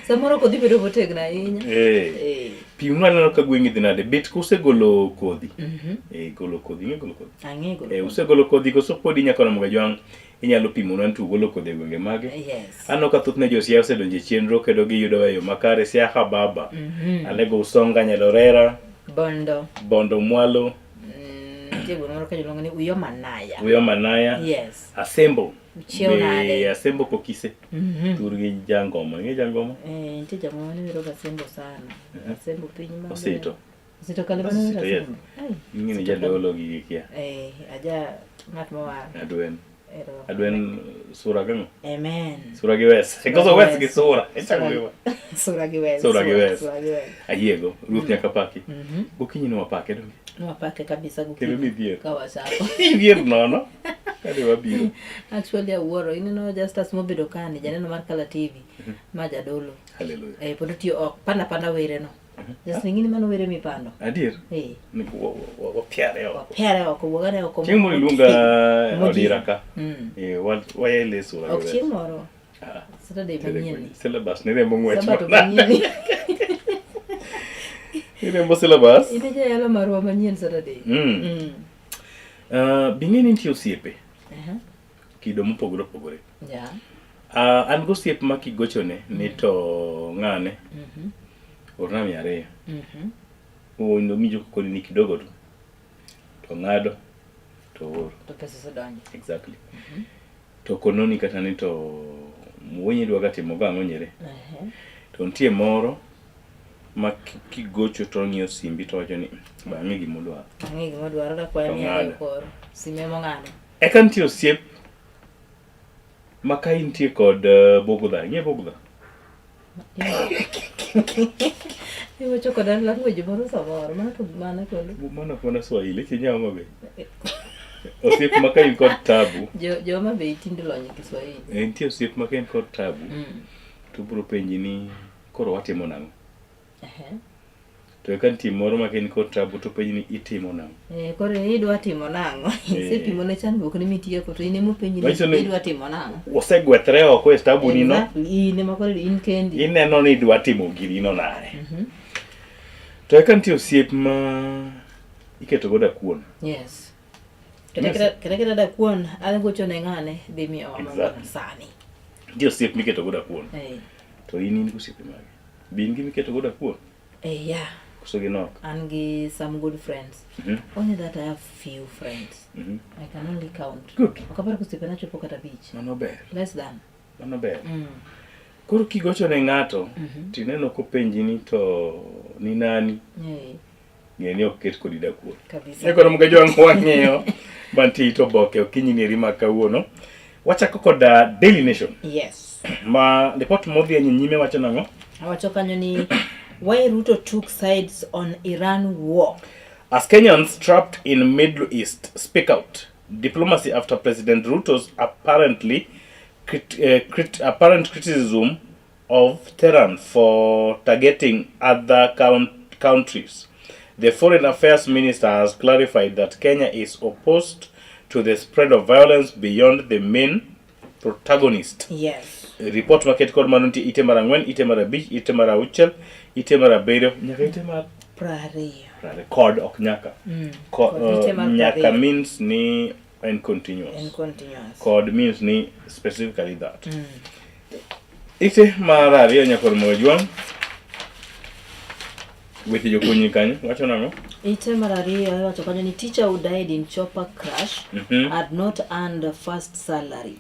samoro kodhi bedo motegno ahinya. Pi unaneno ka gweng'i dhi nade bet kusegolo kodhi. Golo kodhi, ng'e golo kodhi. Ang'e golo. Usegolo kodhi koso podi nyaka mga jwang' inyalo pimo nan tu golo kodhi gwenge mage. Yes. Ano ka thothne josiasa donje chenro kedo giyudo yo makare siaha baba. Alego Usonga Nyalorera. Bondo Mwalo. Jego moro ka jolongo ni Uyo Manaya. Uyo Manaya. Yes. Asembo. Ucheo nade. Asembo Kokise. Turgi Jangoma. Nge Jangoma? Nti Jangoma ni wiro Asembo sana. Asembo pinyi mabe. Osito. Osito kalibana wiro Asembo. Ngini jadolo gigi kia. Aja ng'at mawar. Adwen sura gango. Amen. Sura gi wes. Koso wes gi sura. Sura gi wes. Sura gi wes. Ayiego. Ruth nyaka paki. Gokinyi ni wapake donge. Nwapake kabisa Gokinyi. Kendo midhier. Kawasako. Midhier nono. Kade wabiro. Actually awuoro. Ineno Justus mobedo kani. Janeno mar Color TV. Maja dolo. Hallelujah. Podo tiyo panda were no. Just ngini mano were mipando. Adier. Wapiare oko. Wapiare oko. Wagane oko. Chieng' moro iluonga Odiraka. Wayele sura. Ok chieng' moro. Saturday manyien. Syllabus nirembo ng'wech. Sabato manyien. Nirembo syllabus. Ine yalo marwa manyien Saturday. Bing'eni nitie osiepe. Kido mopogore opogore. An gosiep ma kigochone ni to ng'ane. Orna 200. Ndo mijo kodi ni kidogo tu. To ng'ado. To oro. To pesa sedonyo. Exactly. To kononi kata ni to mwenye dwaga timo gang'o nyere. To ntie moro ma kigocho to ng'iyo simbi to wacho ni bang'e gimodwaro. Bang'e gimodwaro da kwa ni koro. Sime mong'ado. Eka ntie osiep ma ka intie kod bogudha. Ng'e bogudha? Iwo choko dan language moro samoro. Mana kona Swahili kinyamo be. Osiep ma ka in kod tabu. Joma be itindo lonyo Kiswahili. Ntie osiep ma ka in kod tabu. To bro penji ni koro watimo nang'o. To kan tim moro ma ken kod tabu to penj ni itimo nang'o? Koro idwa timo nang'o? Isepimo ne chandruok ni mitiyo ko to in emo penj ni idwa timo nang'o? Osegwethre oko e tabu ni no. In ema koro in kendi. Ineno ni idwa timo giri no nare. To kan tie osiep ma iketo goda kuon. Yes. Kata da kuon, an gocho ne ng'ane dhi miyo wa mama sani. Tie osiep miketo goda kuon. To in osiepe mage. Bin gi miketo goda kuon? Yeah. So ginok. And gi some good friends. Only that I have few friends. I can only count. Good. Okaparo kusiepe na chopo kata bich. Mano ber. Less than. Mano ber. Koro kigocho ne ng'ato, tineno kopenji ni to ni nani? Ng'eni ok ket kodi da kuon. Kabisa. Koro mga jowang' wang'eyo mantie to Oboke Okinyi neri ma kawuono. Wachako kod Daily Nation. Yes. Ma report modhi nyime wacho nang'o? Wacho kanyo ni why Ruto took sides on Iran war. As Kenyans trapped in Middle East speak out, diplomacy after President Ruto's apparent criticism of Tehran for targeting other countries. The Foreign Affairs Minister has clarified that Kenya is opposed to the spread of violence beyond the main protagonist. Yes. Report market kod manunti ite mara ngwen, ite mara bich, ite mara uchel, ite mara berio, nyaka ite mara prario. Kod ok nyaka. Nyaka prario means ni and continuous. Kod means ni specifically that. Ite mara ariyo nyaka mojwang. Weche jokunyi kanyo, wacho nang'o? Ite mara ariyo wacho kanyo ni teacher who died in chopper crash had not earned first salary.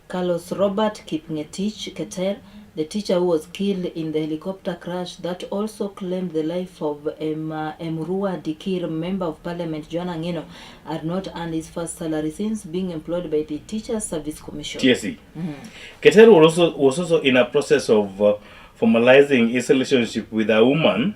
Carlos Robert Kipngetich Keter, the teacher who was killed in the helicopter crash that also claimed the life of Emrua Dikir, member of parliament Joanna Ngeno, had not earned his first salary since being employed by the Teachers Service Commission. TSC. Keter was also in a process of formalizing his relationship with a woman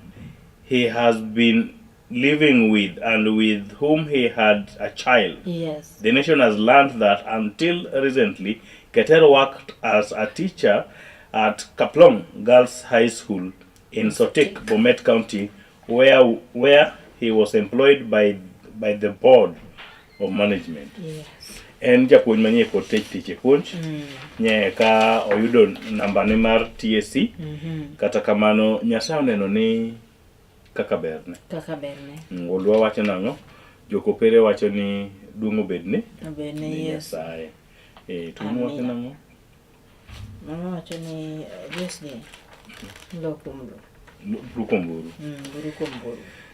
he has been living with and with whom he had a child. Yes. The nation has learned that until recently, Keter worked as a teacher at Kaplong Girls High School in Sotik, Bomet County, where he was employed by the board of management. Yes. En japuonj manie pod tich puonj nye ka oyudo namba ne mar TSC kata kamano Nyasaye oneno ni kaka berne. Ngolwa wacho nang'o? Jokopere wacho ni duong' obedne. Yes. Nyasaye. Tumo wacho nang'o? Mama wacho ni obviously lokumburu.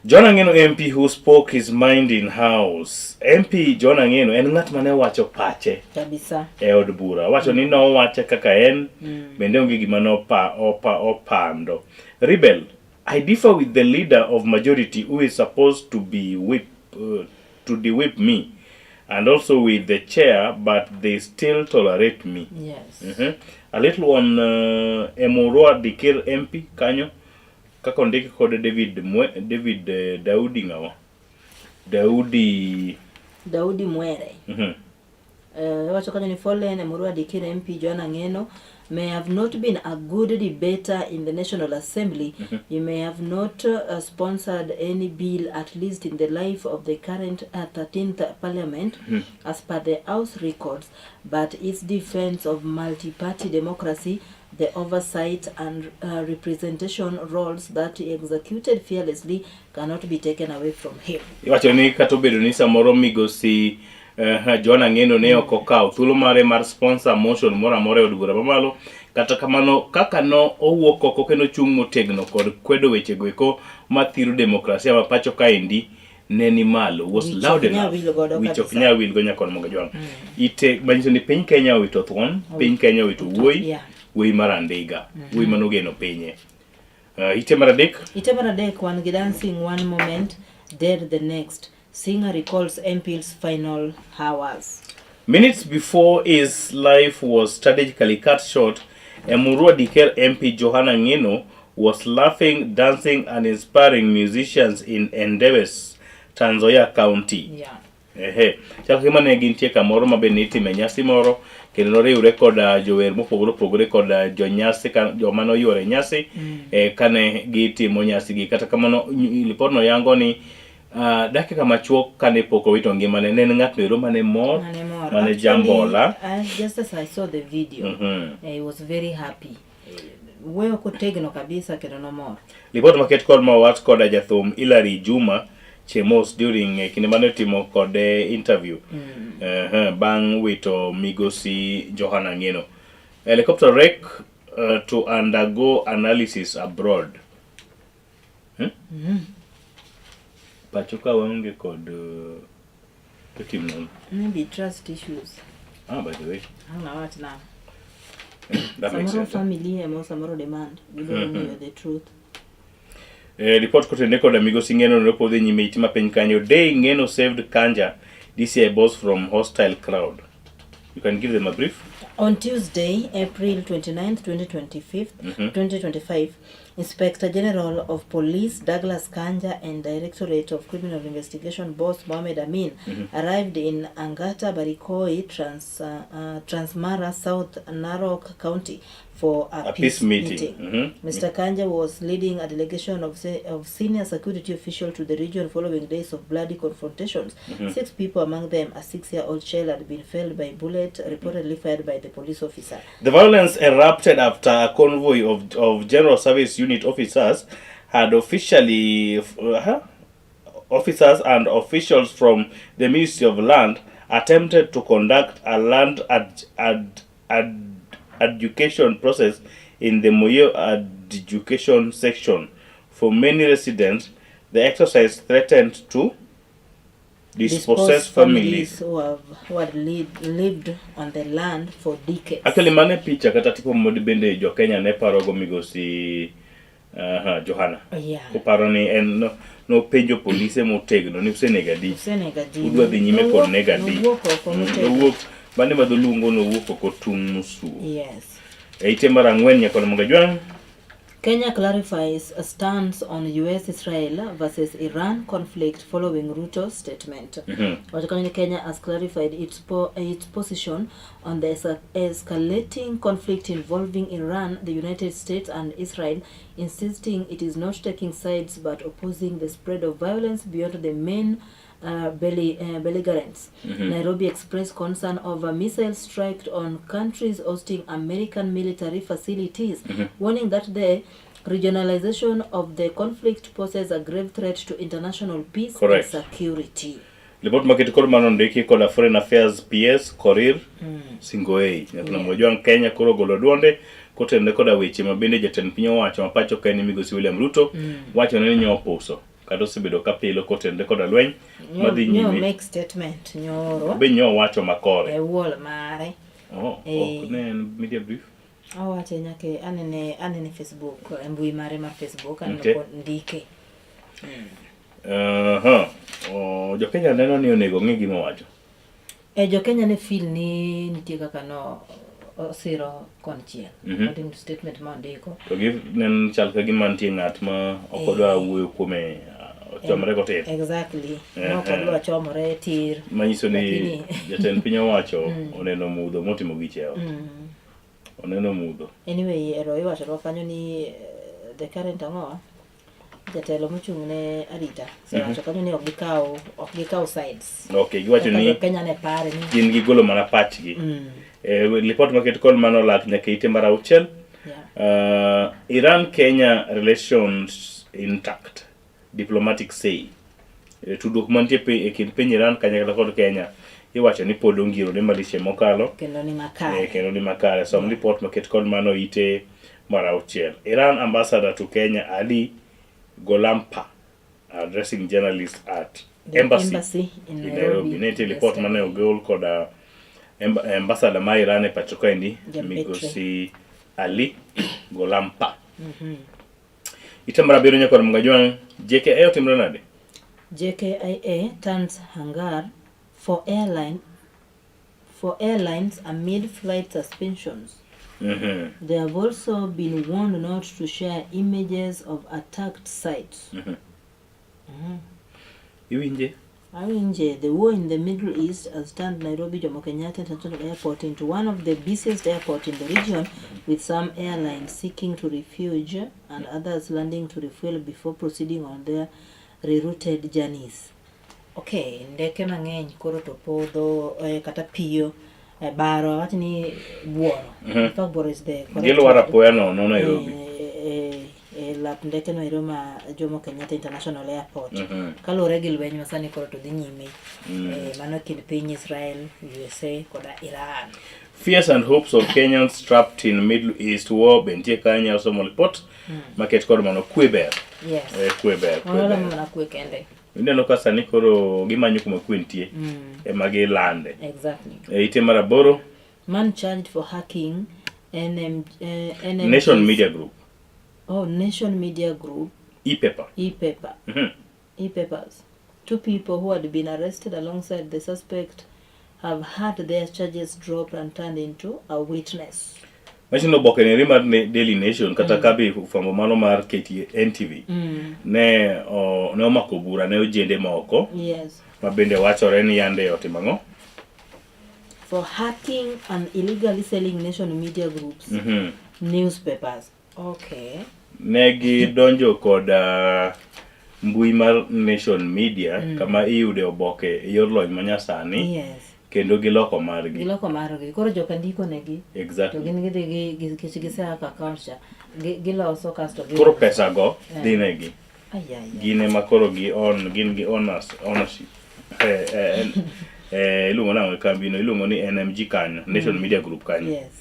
John Angeno MP who spoke his mind in house. MP John Angeno en ng'at mane wacho pache. Kabisa. E od bura. Wacho ni no wache kaka en bende onge gima no opando. Rebel, I differ with the leader of majority who is supposed to be to de-whip me, and also with the chair, but they still tolerate me. Yes. A little on Emurua Dikir MP kanyo kaka ondiki kod David Daudi ngawa. Daudi Mwere. Wacho kanyo ni fallen Emurua Dikir MP Joanna Ngeno may have not been a good debater in the National Assembly. You may have not sponsored any bill, at least in the life of the current 13th Parliament, as per the House records, but its defense of multi-party democracy, the oversight and representation roles that he executed fearlessly cannot be taken away from him. Wacho ni katobedo ni samoro migosi Joanna Ngeno ne okokao thuolo mare mar sponsor motion mora e od bura mamalo, kata kamano kaka no owuok oko kendo chung' motegno kod kwedo weche go eko mathiro demokrasia ma pacho kaendi ne ni malo was loud enough which ok nya wil go nyakon moga jwang. Ite manyiso ni piny Kenya owito thuon, piny Kenya owito wuoyi mar Andega, wuoyi manogeno pinye. Ite mar adek wan gi dancing one moment, dead the next. Singer recalls MP's final hours. Minutes before his life was tragically cut short, Emurua Dikir MP Joanna Ngeno was laughing, dancing, and inspiring musicians in Endebess, Trans Nzoia County. Chakima ne gintie kamoro mabe nitime nyasi moro kendo noriwre kod jower mopogore opogore kod jonyasi joma noyuore nyasi kane gitimo nyasi gi. Kata kamano lipot no yango ni dakika machuok kane pok owito ngimane, ne en ng'at ero mane mor, mane jambola. Just as I saw the video, he was very happy. Wewe kotegno kabisa kendo nomor. Lipot maket kod mawach kod jathum Hilary Juma Chemos during kinde mane timo kod interview bang' wito migosi Johana Ngeno. Helicopter wreck to undergo analysis abroad. Pacho ka waonge kod team no. Maybe trust issues. By the way. I don't know what now. That makes sense. Family and samoro demand. We don't know the truth. Report kotende kod migosi Ngeno nopodhi nyime itima piny kanyo. Day Ngeno saved Kanja, DCI boss from hostile crowd. You can give them a brief. On Tuesday, April 29th, 2025, Inspector General of Police Douglas Kanja and Directorate of Criminal Investigation boss Mohamed Amin arrived in Angata Barikoi, Transmara, South Narok County for a peace meeting. Mr. Kanja was leading a delegation of senior security officials to the region following days of bloody confrontations. 6 people, among them a 6-year-old child, had been felled by bullet reportedly fired by the police officer. The violence erupted after a convoy of General Service Unit officers had officers and officials from the Ministry of Land attempted to conduct a land education process in the Moyo education section. For many residents, the exercise threatened to dispossess families who had lived on the land for decades. Actually, mane picha kata tipo modi bende jo Kenya ne parogo migosi Johana. Kuparo ni en no penjo polise motegno ni usenegadi. Udwa dhi nyime kod negadi. Nowuok bande madhulungo nowuok kotung' nusu. Yes. Eite mar ang'wen nyaka Mongajwang. Kenya clarifies a stance on US-Israel versus Iran conflict following Ruto's statement. Kenya has clarified its position on the escalating conflict involving Iran, the United States and Israel, insisting it is not taking sides but opposing the spread of violence beyond the main belligerents. Nairobi expressed concern over missile strike on countries hosting American military facilities, warning that the regionalization of the conflict poses a grave threat to international peace and security. Report market kod manondiki kod Foreign Affairs PS Korir Singoei. Nyakuna Mongajwang Kenya koro golo duonde kotende kod weche mabende jatend piny owacho mapacho ka en migosi William Ruto wacho ni nyoposo kado sebedo kapilo kotende kod lweny madhi nyime. Make statement nyoro. Be nyo wacho makore. E wall mare. Ne media brief. Wacho nyake anene Facebook, mbui mare mar Facebook ndike. Jo Kenya neno ni onego ng'i gima wacho. Jo Kenya ne feel ni nitie kaka no osiro konchiel. According to statement ma ndiko. To give nen chal ka gima nitie ng'at ma okodwa wuoyo kuome chomre kotir. Exactly. Okodwa chomre tir. Manyiso ni jatend piny owacho oneno mudho motimo gicheo. Oneno mudho. Anyway, ero iwacho kanyo ni the current ang'o jatelo mochung' ne arita. Wacho kanyo ni ok gikaw sides. Okay, giwacho ni Kenya ne pare ni gin gigolo mana pachgi. Report market kod mano lak nyaka ite mar 6. Iran-Kenya relations intact, diplomatic say. Tudruok mantie e kind piny Iran kanyakla kod Kenya iwacho ni pod ongiro ne malishe mokalo kendo ni makare. Some report market kod mano ite mar 6. Iran ambassador to Kenya Ali Golampa addressing journalists at embassy in Nairobi. Nete report mane ogol kod ambassador ma Iran e pacho kaendi migosi Ali Golampa. Itamara biro nyaka Mongajwang JKA otimre nade? JKIA turns hangar for airlines amid flight suspensions. They have also been warned not to share images of attacked sites. Iwinje? The war in the Middle East has turned Nairobi Jomo Kenyatta International Airport into one of the busiest airports in the region, with some airlines seeking to refuge and others landing to refuel before proceeding on their rerouted journeys. Okay, ndeke mang'eny koro to podho kata piyo baro wach ni buoro. In fact, buoro is the correct Gilwar apoya no Nairobi. Lap ndeke no ma Jomo Kenyatta International Airport. Kalore gi lweny masani koro to dhi nyime. Mano kind piny Israel, USA koda Iran. Fears and hopes of Kenyans trapped in Middle East war bentie kanya somo report market kod mano kweber. Yes. Kweber. Wala mana kwe kende. Ndeno ka sani koro gimanyo kuma kwentie magi lande. Exactly. Ite maraboro. Man charged for hacking Nation Media Group. Oh, Nation Media Group. E-paper. E-papers. 2 people who had been arrested alongside the suspect have had their charges dropped and turned into a witness. Machino Oboke ni rima Daily Nation kata kabi famo mano mar NTV. Ne omako bura ne ojende moko. Yes. Mabende wachore ni yande otimango. For hacking and illegally selling Nation Media Group's newspapers. Okay. Negi donjo kod mbui mar Nation Media kama iyude oboke yor lony manyasani. Yes. Kendo giloko margi. Koro joka ndiko negi. Exactly. To gin gise account cha. Giloso kasto. Koro pesa go dinegi. Gine makoro gi ownership. Ilungo na kambi no ilungo ni NMG kanyo, Nation Media Group kanyo. Yes.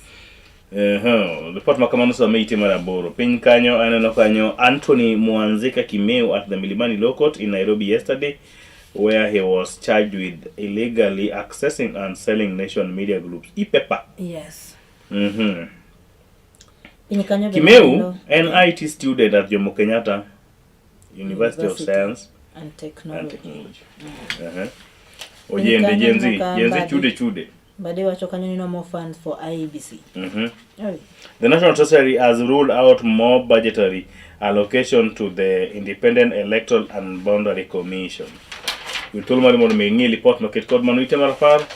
Report makamano sa meite maraboro. Piny kanyo aneno kanyo Anthony Mwanzika Kimeu at the Milimani Law Court in Nairobi yesterday, where he was charged with illegally accessing and selling Nation Media Group's e-paper. Yes. Kimeu, an IT student at Jomo Kenyatta University of Science and Technology. Ojende Gen Z chude. Bade wacho kanyo ni no more funds for IEBC. The National Treasury has ruled out more budgetary allocation to the Independent Electoral and Boundary Commission. We told Marimon Mengi report market code Manuite Marapar.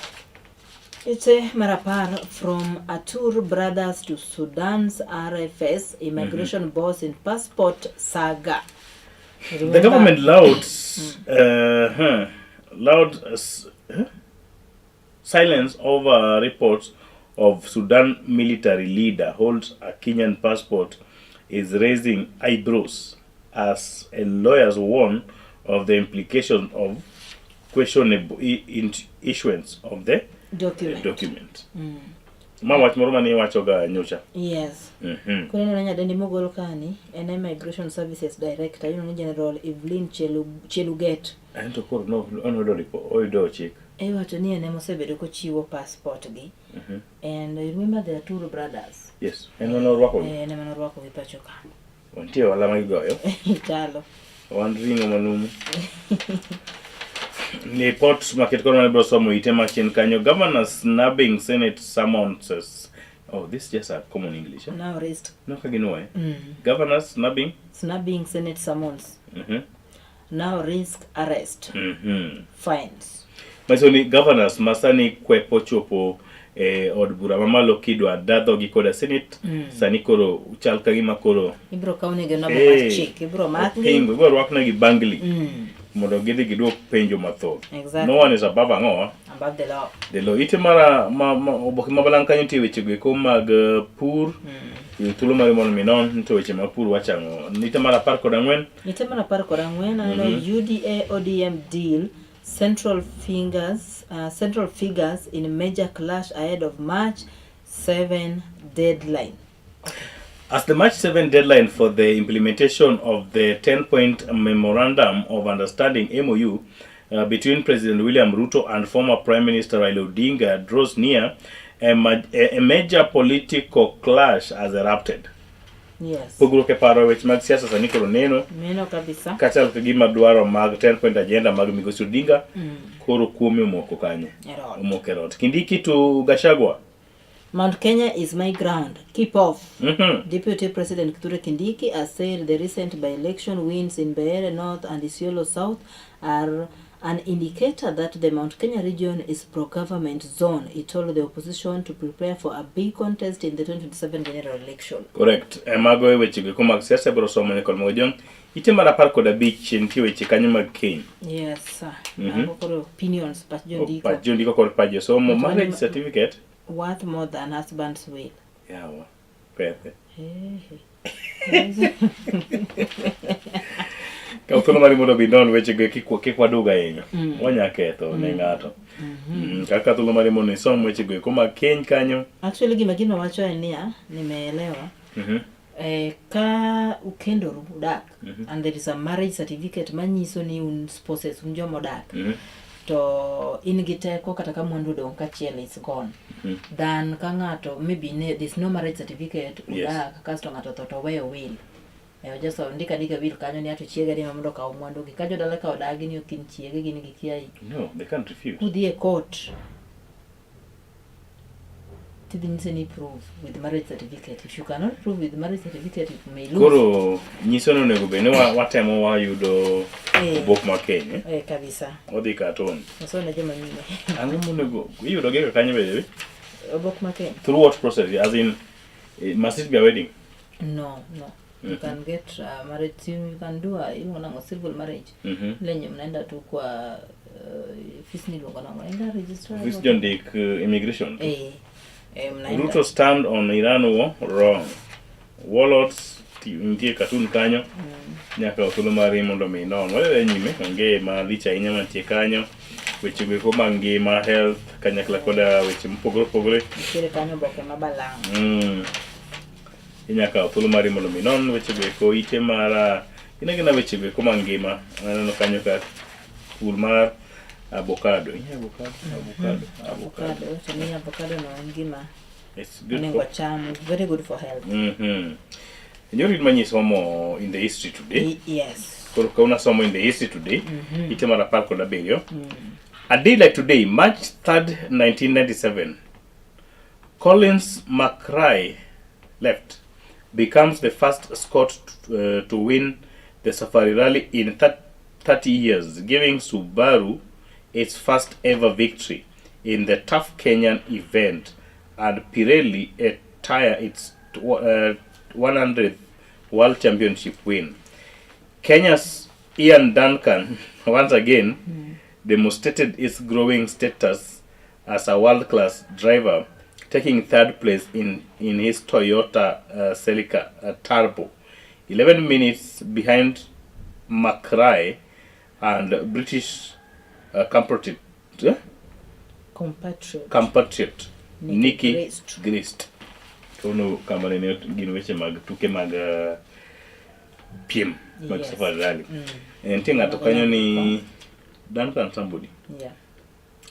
It's a Marapar from Atur Brothers to Sudan's RFS immigration boss in passport saga. The government silence over reports of Sudan military leader holds a Kenyan passport is raising eyebrows as lawyers warn of the implications of questionable issuance of the document. Mama chmoroma ni wachoga nyocha. Yes. Kuna nanya dendi mogol kani and Immigration Services Director General Evelyn Cheluget. Ento koro no ono lipo oido chick. Wacho ni ene mosebedo ko chiwo passport gi. And remember the two brothers. Yes. Eno rwako. Ene mano rwako gi pacho ka. Ontie wala magigoyo. Chalo. Wandringo manumu. Report market corner brosomo itema chen kanyo governor snubbing Senate summonses. Oh, this is just a common English. Now arrest. No kagino governor snubbing Senate summons. Now risk arrest. Fines. Masoni governors masani kwepo chopo od bura mamalo kidwa dadho gi koda Senate sani koro uchal kagima koro ibro kaune ge nabo machik ibro makni pingo ibro rwakna gi bangli mondo gidhi giduok penjo mathoth. Exactly. No one is above ang'owa. Above the law. The law. Ite mara oboke mabalang kanyo tie weche go mag pur. Tulo mari mon minon nito weche mag pur wachango. Ite mara 14. Ite mara 14 ano UDA ODM deal central figures in major clash ahead of March 7 deadline. As the March 7 deadline for the implementation of the 10-point Memorandum of Understanding MOU between President William Ruto and former Prime Minister Raila Odinga draws near, a major political clash has erupted. Yes. Pogruok e paro weche mag siasa sani koro neno kabisa. Kachal kagima dwaro mag 10-point agenda mag Migosi Odinga koro kuome omoko kanyo. Omoko erot. Kindiki to Gachagua. Mount Kenya is my ground. Keep off. Deputy President Kithure Kindiki has said the recent by-election wins in Beere North and Isiolo South are an indicator that the Mount Kenya region is pro-government zone. He told the opposition to prepare for a big contest in the 2027 general election. Correct. Mago weche go mag siasa bro somo ne kod mojon. Ite mara par kod abich nitie weche kanyo mag keny. Yes, sir. Koro opinions but jondiko. But jondiko kod pajo somo marriage certificate worth more than husband's will. Yawa. Pepe. Ka utono mari mondo bindon weche go kik waduga yenyo. Wanya ketho ne ngato. Kaka tulo mari mondo isom weche go kuma keny kanyo. Actually gima gino wacho en niya, nimeelewa. Ka ukendo udak and there is a marriage certificate manyiso ni un spouses unjomo dak. To in gi teko kata ka mwandu dong kachiel is gone. Dan ka ngato maybe there's no marriage certificate udak kasto ngato to weyo will. Just ndika will kanyo ni atu chiega ni mamondo ka mwandu gi kajo dala ka odagi ni okin chiege gini gi kiai. No, they can't refuse. Kudhi e court. Didn't any prove with marriage certificate. If you cannot prove with marriage certificate, you may lose. Koro nyiso no nego bene watemo wa yudo oboke ma Kenya. Kabisa. Odhi katon. So na jema nyime. Ango monego yudo ge kanyo bebe. Oboke ma Kenya. Through what process? As in must it be a wedding? No. You can get married, you can do a civil marriage. Lenye mnaenda tu kwa ofisi mnaenda register. Office John Dick immigration. Ruto stand on Iran war wrong. Warlords ntie katun kanyo. Nyaka othulo mari mondo mi non. Wale nyime onge ma licha inya mantie kanyo. Weche go mangima health kanyakla koda weche mpogore. Kile kanyo boke mabalang. Inyaka othulo mari mondo mi non weche go ite mara inagina weche go mangima. Aneno kanyo ka pur mar avocado. Avocado no ngima. It's good It's very good for health. And you read many somo in the history today. Yes. Koro kauna somo in the history today. Ite mara par kod abiriyo. A day like today, March 3rd, 1997, Collins McRae left becomes the first Scot to win the Safari Rally in 30 years, giving Subaru its first ever victory in the tough Kenyan event, and Pirelli attire its 100th World Championship win. Kenya's Ian Duncan once again demonstrated its growing status as a world-class driver, taking third place in his Toyota Celica Turbo, 11 minutes behind McRae and British compatriot Nicky Grist. Tono kamane ne gin weche mag tuke mag piem mag Safari Rally. Enti ngato kanyo ni Duncan somebody. Yeah.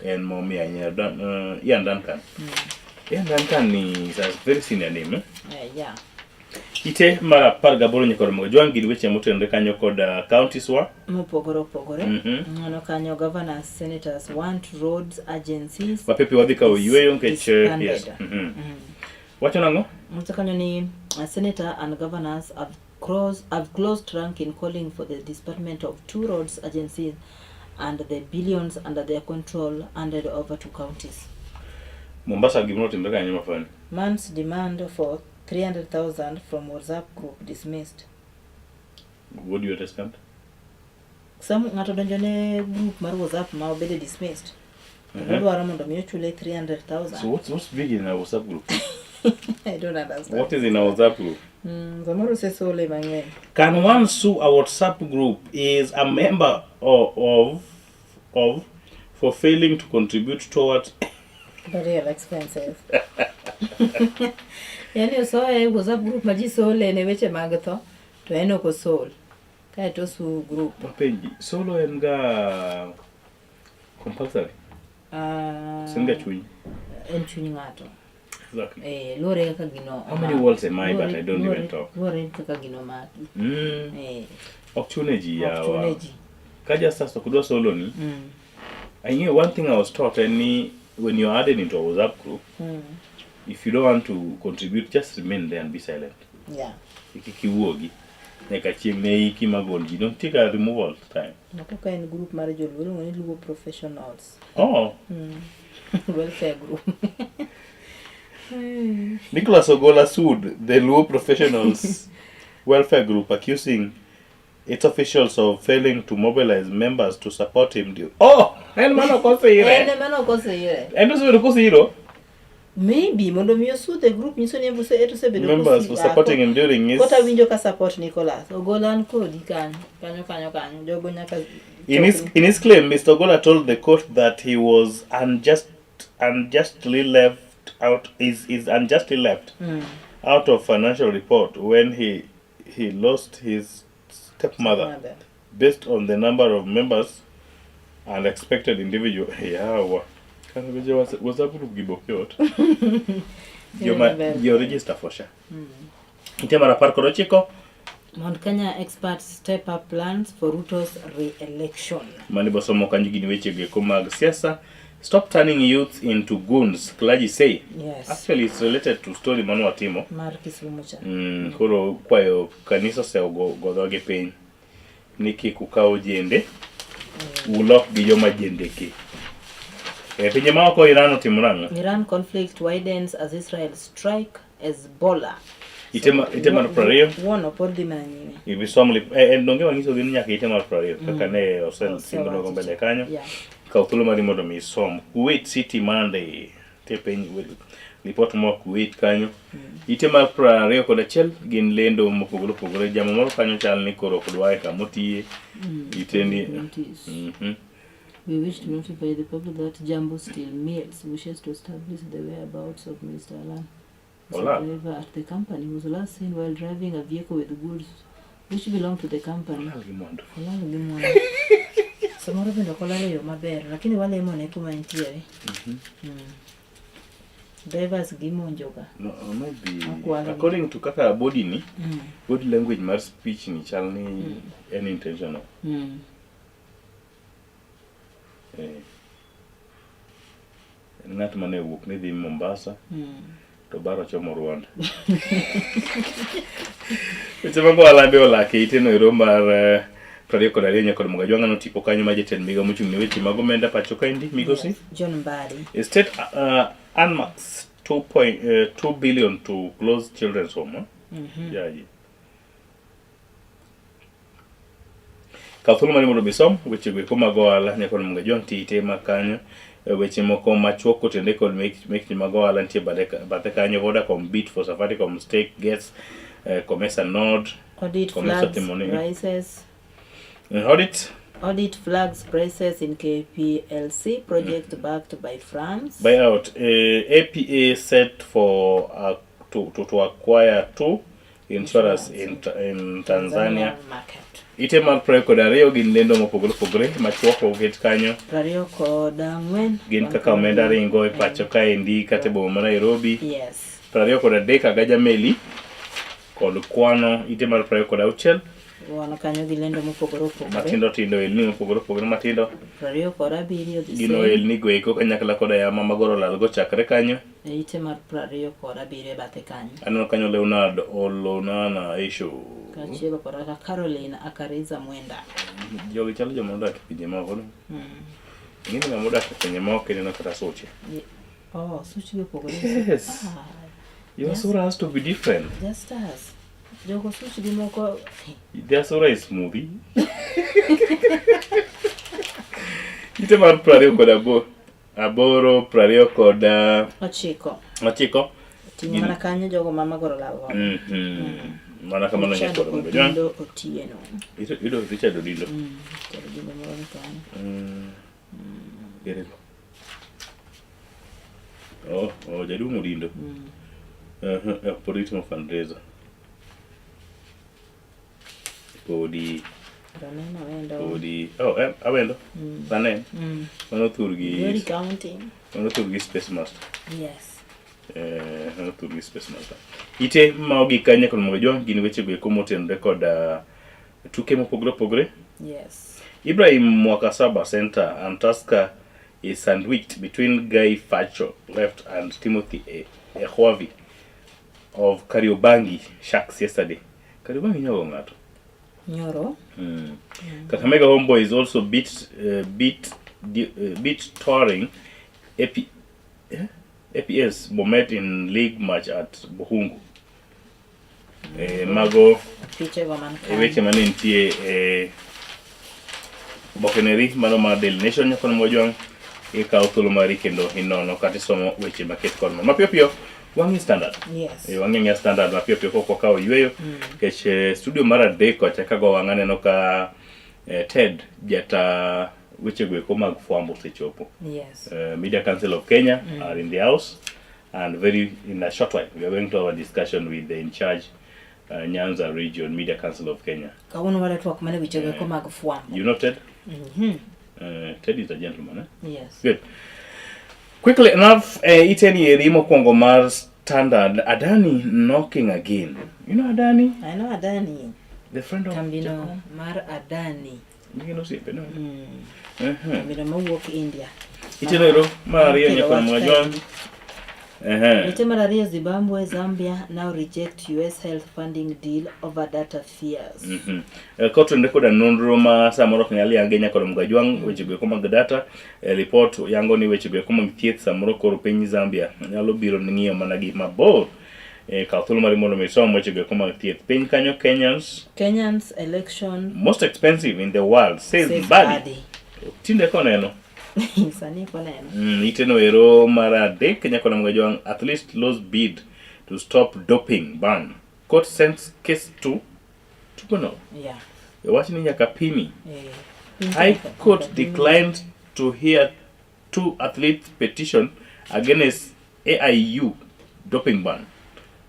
And mommy Ian Duncan. Ian Duncan is a very senior name. Yeah. Ite mara par gaboro nyakoro mo jwangi weche motenre kanyo kod counties wa mopogore. Ano kanyo governors, senators want roads agencies. Papepe wadhi ka oyweyo nkech yes. Wacho nango? Kanyo ni senator and governors have closed rank in calling for the disbandment of 2 roads agencies and the billions under their control handed over to counties. Mombasa gimno timbe kanyo mafani. Man's demand for 300,000 from WhatsApp group dismissed. What do you understand? Some ngato donjone group mar WhatsApp ma obede dismissed. Dwaro mondo mi ochule 300,000. So what's big in our WhatsApp group? I don't understand. What is in our WhatsApp group? Zamoro se sole mang'eny. Can one sue a WhatsApp group is a member of for failing to contribute towards very expensive? Yani so WhatsApp group maji sole ne weche mag tho to eno ko sol. Kae to su group. Mapenji solo en ga compulsory. Singa chuny. En chuny ngato. Exactly. Lore kaka gino. How many words am I but I don't even talk? Lore kaka gino maki. Okchuneji yawa. Kaja sasa kudwa solo ni. I knew one thing I was taught when you're added into a WhatsApp group, if you don't want to contribute, just remain there and be silent. Yeah. Ikikiwogi. Nyaka chieng' ne iki magol ji. Don't take a removal time. Nakoka en group mar joluo luongo ni Luo Professionals. Oh. Welfare group. Nicholas Ogola sued the Luo Professionals Welfare Group, accusing its officials of failing to mobilize members to support him. Oh, en mano kose ire. En mano kose ire. En to kose iro. Maybe mondo mi osu the group nyiso ni eto sebedo Members for supporting him during his. Kota winjo ka support Nicholas Ogola an kodi kanyo jogo nyaka. In his claim, Mr. Ogola told the court that he was unjustly left out out of financial report when he lost his stepmother based on the number of members and expected individual. Yeah, was that group give out? You register for sure. Itemara par kod ochiko. Mount Kenya experts step up plans for Ruto's re-election. Mani bosomo kanyo gini weche geko mag siasa. Stop turning youth into goons, clergy say. Yes. Actually, it's related to story manu watimo. Mar Kisumu cha. Koro kwayo kanisa se godhoge piny. Niki kukao jende. Ulok gi joma jende ki. Pinje maoko Iran otimo nang'o? Iran conflict widens as Israel strike Hezbollah. Itemar prario. Wono pod dhi manyime. Ibisomli donge wangiso gini nyaka itemar prario. Kaka ne osel simbolo gombele kanyo. Kautulo mari mondo mi som. Kuwait City Monday. Tepeny report mo Kuwait kanyo. Itemar prario kod achiel gin lendo mopogore jamo moro kanyo chal ni koro kodwae kamotie. Itendi. We wish to notify the public that Jumbo Steel Mills wishes to establish the whereabouts of Mr. Alan, the driver at the company, who was last seen while driving a vehicle with goods which belonged to the company. Samoro bendo kolale yo maber, lakini wale imone kuma intiere. Drivers gimonjoga. No, maybe according to kaka body ni, body language mar speech ni chal ni unintentional. Ng'at mane wuok ni dhi Mombasa to baro chomo Rwanda. Chama alambe olake iteno iro mar prario kod ariyo kod Mugajwanga no tipo kanyo ma jatend miga mochung' ne weche mag omenda pacho kaendi migosi John Mbadi. State unmax 2 billion to close children's home. Yaji. Kathulo mani mondo bisom weche gweko mag ohala nyakon Mugajwanga tite makanyo weche moko machuok kotende kod mekni mag ohala nitie bathe kanyo Vodacom bid for Safaricom stake gets Commerce Node Audit flags prices. Audit flags prices in KPLC project backed by France. Buyout. APA set for to acquire 2 insurers in Tanzania. Itemar prayo kod ariyo gin lendo mopogore machuok oket kanyo. Prayo kod ang'wen gin kaka omenda ringo e pacho kaendi kata boma ma Nairobi. Yes. Prayo kod adek Agaja Meli kod kwano. Itemar prayo kod auchiel wana kanyo gi lendo mopogore matindo elni mopogore matindo. Prayo kod abiriyo gino elni goeko kanyakla kod yama magoro lalgo chakre kanyo. Itemar prayo kod abiriyo bathe kanyo. Aneno kanyo Leonardo Olonana Esho kachielo kod Caroline Akariza Mwenda. Jogi chalo joma odak e pinje moko. Ng'eni ng'ama odak e pinje moko kendo kata suche. Oh, suche opogore. Yes. Your sura has to be different. Just as. Jogo suche gi moko. Their sura is smoothie. Ite mar prario kod aboro prario kod ochiko. Tingo mana kanyo jogo mama goro lago. Mana kamano nyako kod Mugajwanga. Otieno. Ido Richard Odindo. Richard Odindo moro kanyo. Gerego. Jaduong' Odindo. Political fundraiser. Podi. Awendo. Ranen. Mano thurgi. Very counting. Mano thurgi Space Master. Yes. Mano thurgi Space Master. Ite maogi kanya kod Mugajwanga gin weche gweko motenore kod tuke mopogore. Yes. Ibrahim Mwakasaba Center and Tusker is sandwiched between Guy Facho left and Timothy Ehwavi of Kariobangi Sharks yesterday. Kariobangi nyogo ng'ato. Nyoro. Kakamega Homeboys also beat touring APS Bomet in league match at Bohungu. Mago Weche manintie Bokeneri mano mar Daily Nation nyakon mojwang ikaw thuolo mari kendo inono kata somo weche maket kon mapio pio wangi standard. Yes. Wangi standard mapio pio koko kawo yweyo kech studio mara deko chaka go wangane no ka Ted jata weche go mag fwambo sechopo. Yes. Media Council of Kenya are in the house, and in a short while we are going to have a discussion with the in charge Nyanza Region Media Council of Kenya. Kawuono wale tuwak mane weche go mag fwambo. You know Ted? Ted is a gentleman, eh? Yes. Good. Quickly enough, iteni erimo kwongo mar standard. Adani knocking again. You know Adani? I know Adani. The friend of Kambino mar Adani. You know sipe, no? Kambino mawuok India. Itenero Maria nyakona mwajwan. Weche mar ariyo, Zimbabwe, Zambia now reject US health funding deal over data fears. Kotu ndekoda nonro ma samoro nyali yange nyakona mwajwan weche go mag data. Report yango ni weche go mag thieth samoro koro piny Zambia nyalo biro ng'iyo mana gi mabor. Kauthulu mari mondo misom weche go mag thieth piny kanyo Kenyans election most expensive in the world says Mbadi. Tinde koneno. Sani koneno. Iteno ero mara de Kenya kona mwajwang at least lost bid to stop doping ban. Court sends case to Tukono. Yeah. Watching nyaka pimi. High Court declined to hear 2 athletes petition against AIU doping ban.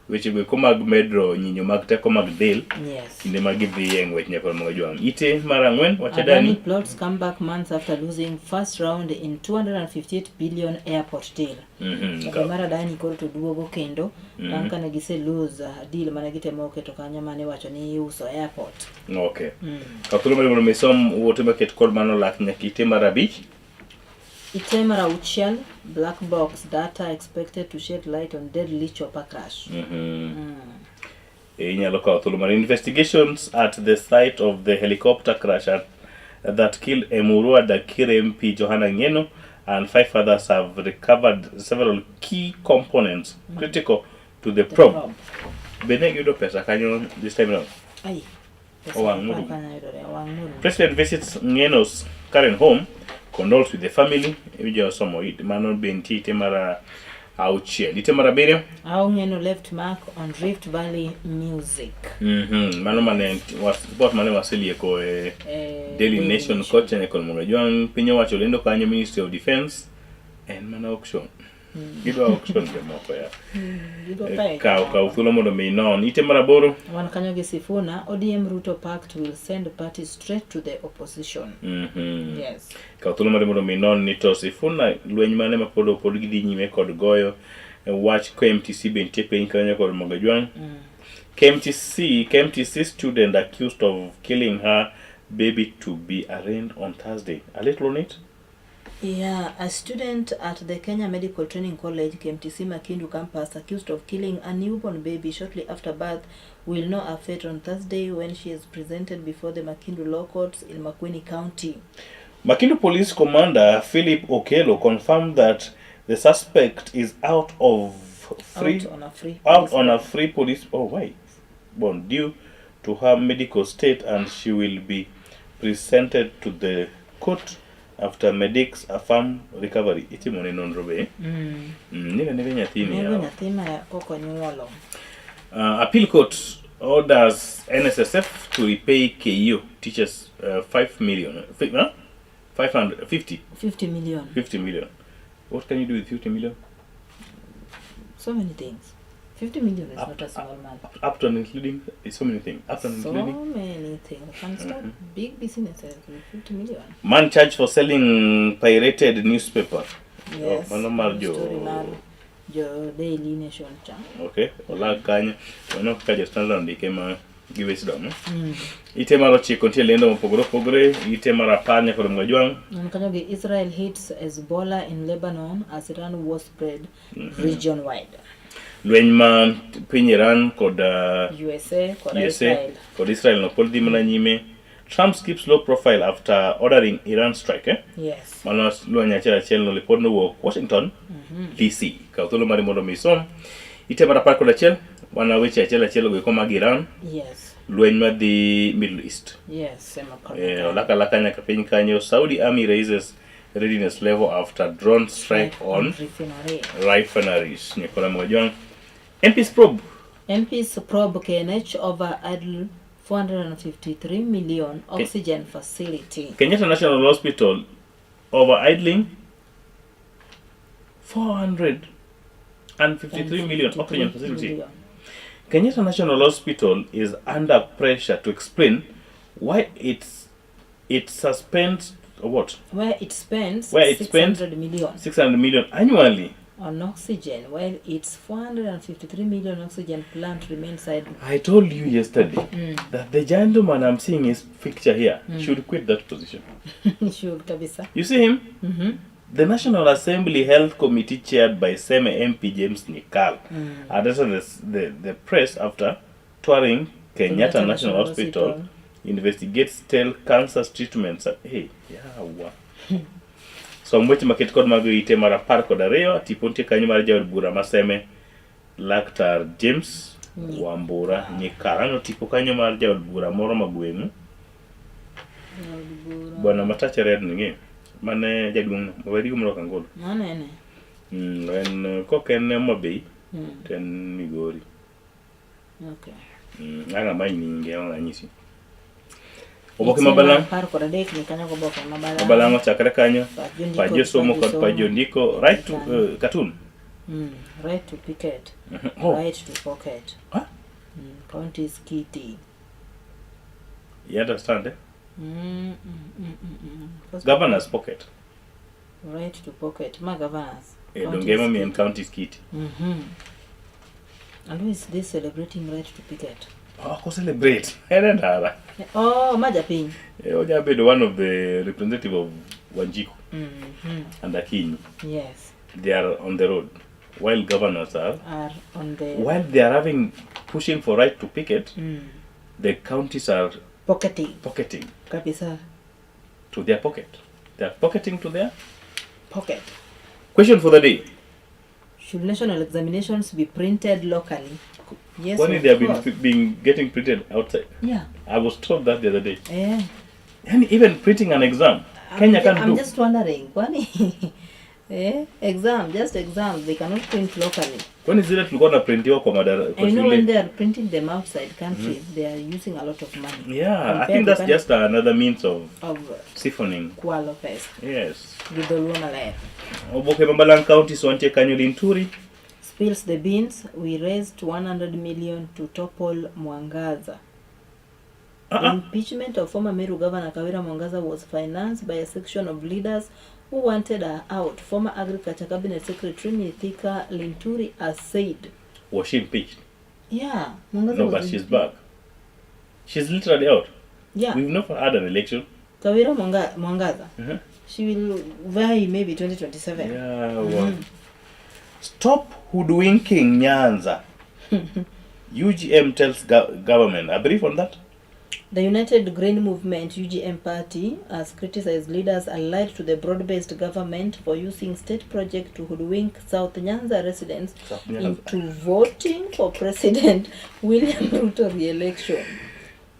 Which will come mag medro nyinyo mag teko mag del. Yes. Kinde magidhi yeng wech nyakon mwajwang. Ite mara ngwen wachadani. Adani plots come back months after losing first round in 258 billion airport deal. Mara Adani koro to duogo kendo. Tanka ne gise lose deal mana gitemo keto kanyo mane wacho ni uso airport. Okay. Kapulu mari mondo misom wote maket kod mano lak nyakite mara bich. Ite mara uchiel, black box data expected to shed light on deadly chopper crash. Inyalo kawo thuolo mar investigations at the site of the helicopter crash that killed Emurua Dakire MP Johanna Ngeno and 5 others have recovered several key components critical to the probe. Bene yudo pesa kanyo this time around. President visits Ngeno's current home, condoles with the family. Uja somo mano benti temara auchiel. Itemara bere. Ngeno left mark on Rift Valley music. Mano mane sport mane wasili ko Daily Nation coach ne kon mwajwang pinyo wacho lendo kanyo Ministry of Defense and mana auction. Gidwa auction be moko ya. Ka thuolo mondo mi non. Itemara boro. Wan kanyo gi Sifuna, ODM Ruto pact will send party straight to the opposition. Yes. Ka thuolo mondo mi non ni to Sifuna lweny mane mapod gidhi nyime kod goyo wach ko MTC bentie piny kanyo kod mwajwang. KMTC student accused of killing her baby to be arraigned on Thursday. A little on it? Yeah, a student at the Kenya Medical Training College, KMTC Makindu campus, accused of killing a newborn baby shortly after birth, will know her fate on Thursday when she is presented before the Makindu Law Courts in Mokinyi County. Makindu Police Commander Philip Okelo confirmed that the suspect is out on a free police bond due to her medical state, and she will be presented to the court after medics affirm recovery. Itimone nonro be. Nige nyathini ya. Nyathina koko nyuolo. Appeal court orders NSSF to repay KU teachers 5 million. 50 million. 50 million. What can you do with 50 million? So many things. 50 million is not a small money. Up to and including so many things. So many things. Can start big businesses with 50 million. Man charged for selling pirated newspaper. Yes. Jo Daily Nation cha. Okay. Ola kanya. Ono kaja standard ndikema give wisdom. Ite maro chiko ntie lendo mopogore. Ite mara panya kod mwajwang. Kanyoge Israel hits Hezbollah in Lebanon as Iran war spread region wide. lweny ma piny Iran kod USA kod Israel no pod dhi mana nyime. Trump skips low profile after ordering Iran strike. Yes. Mano lweny achiel no lipod nowuok Washington DC. Kaw thuolo mari mondo misom. Ite mar 11 wana weche achiel go mag Iran. Yes. Lweny madhi Middle East. Yes. Laka nyaka piny kanyo. Saudi Army raises readiness level after drone strike on refineries. Nyakora Mwajwang. MPs probe KNH over idle 453 million oxygen facility. Kenyatta National Hospital over idling 453 million oxygen facility. Kenyatta National Hospital is under pressure to explain why it suspends what? Where it spends 600 million annually on oxygen, while its 453 million oxygen plant remains idle. I told you yesterday that the gentleman I'm seeing his picture here should quit that position. Should kabisa. You see him? The National Assembly Health Committee chaired by Seme MP James Nikal addressed the press after touring Kenyatta National Hospital investigates tell cancer treatments. Hey, yeah. So mweche maket kod mago ite mar 12 tipontie kanyo mar jaod bura maseme Laktar James Wambura Nyikarano tipo kanyo mar jaod bura moro magweng'u bwana Matache Red ningi mane jaduong' maweri gumro kangolo manene en koken Mabei ten Migori. Okay. Anga maininge ona nyisi Oboke mabalang par kod adek ni kanyo oboke mabalang ochakre kanyo pajo somo kod pajo ndiko right to cartoon right to picket right to pocket counties kitty. You understand? Governor's pocket. Right to pocket. My governors. Don't give me in county's kitty. And who is this celebrating right to picket? Oh, celebrate. Oh, Majapin. Ojabe, one of the representative of Wanjiku and Akinyi. Yes. They are on the road, while governors are on the. While they are pushing for right to picket, the counties are pocketing. Kapisa. To their pocket. They are pocketing to their pocket. Question for the day. Should national examinations be printed locally? Yes. When they have been getting printed outside? Yeah. I was told that the other day. Yeah. And even printing an exam, Kenya can't do. I'm just wondering, exams, they cannot print locally. When is it that you're going to print your commander? I know when they are printing them outside countries, they are using a lot of money. Yeah, I think that's just another means of siphoning. Qualifies. Yes. Oboke Mambalang County Swante Kanyoli Nturi spills the beans. We raised 100 million to topple Mwangaza. Impeachment of former Meru Governor Kawira Mwangaza was financed by a section of leaders who wanted her out. Former Agriculture Cabinet Secretary Nithika Linturi has said. Was she impeached? Yeah. Mwangaza no, but she's back. She's literally out. Yeah. We've never had an election. Kawira Mwangaza. She will vie maybe 2027. Yeah, well. Stop hoodwinking Nyanza. UGM tells government. A brief on that? The United Green Movement UGM party has criticized leaders allied to the broad-based government for using state project to hoodwink South Nyanza residents into voting for President William Ruto re-election.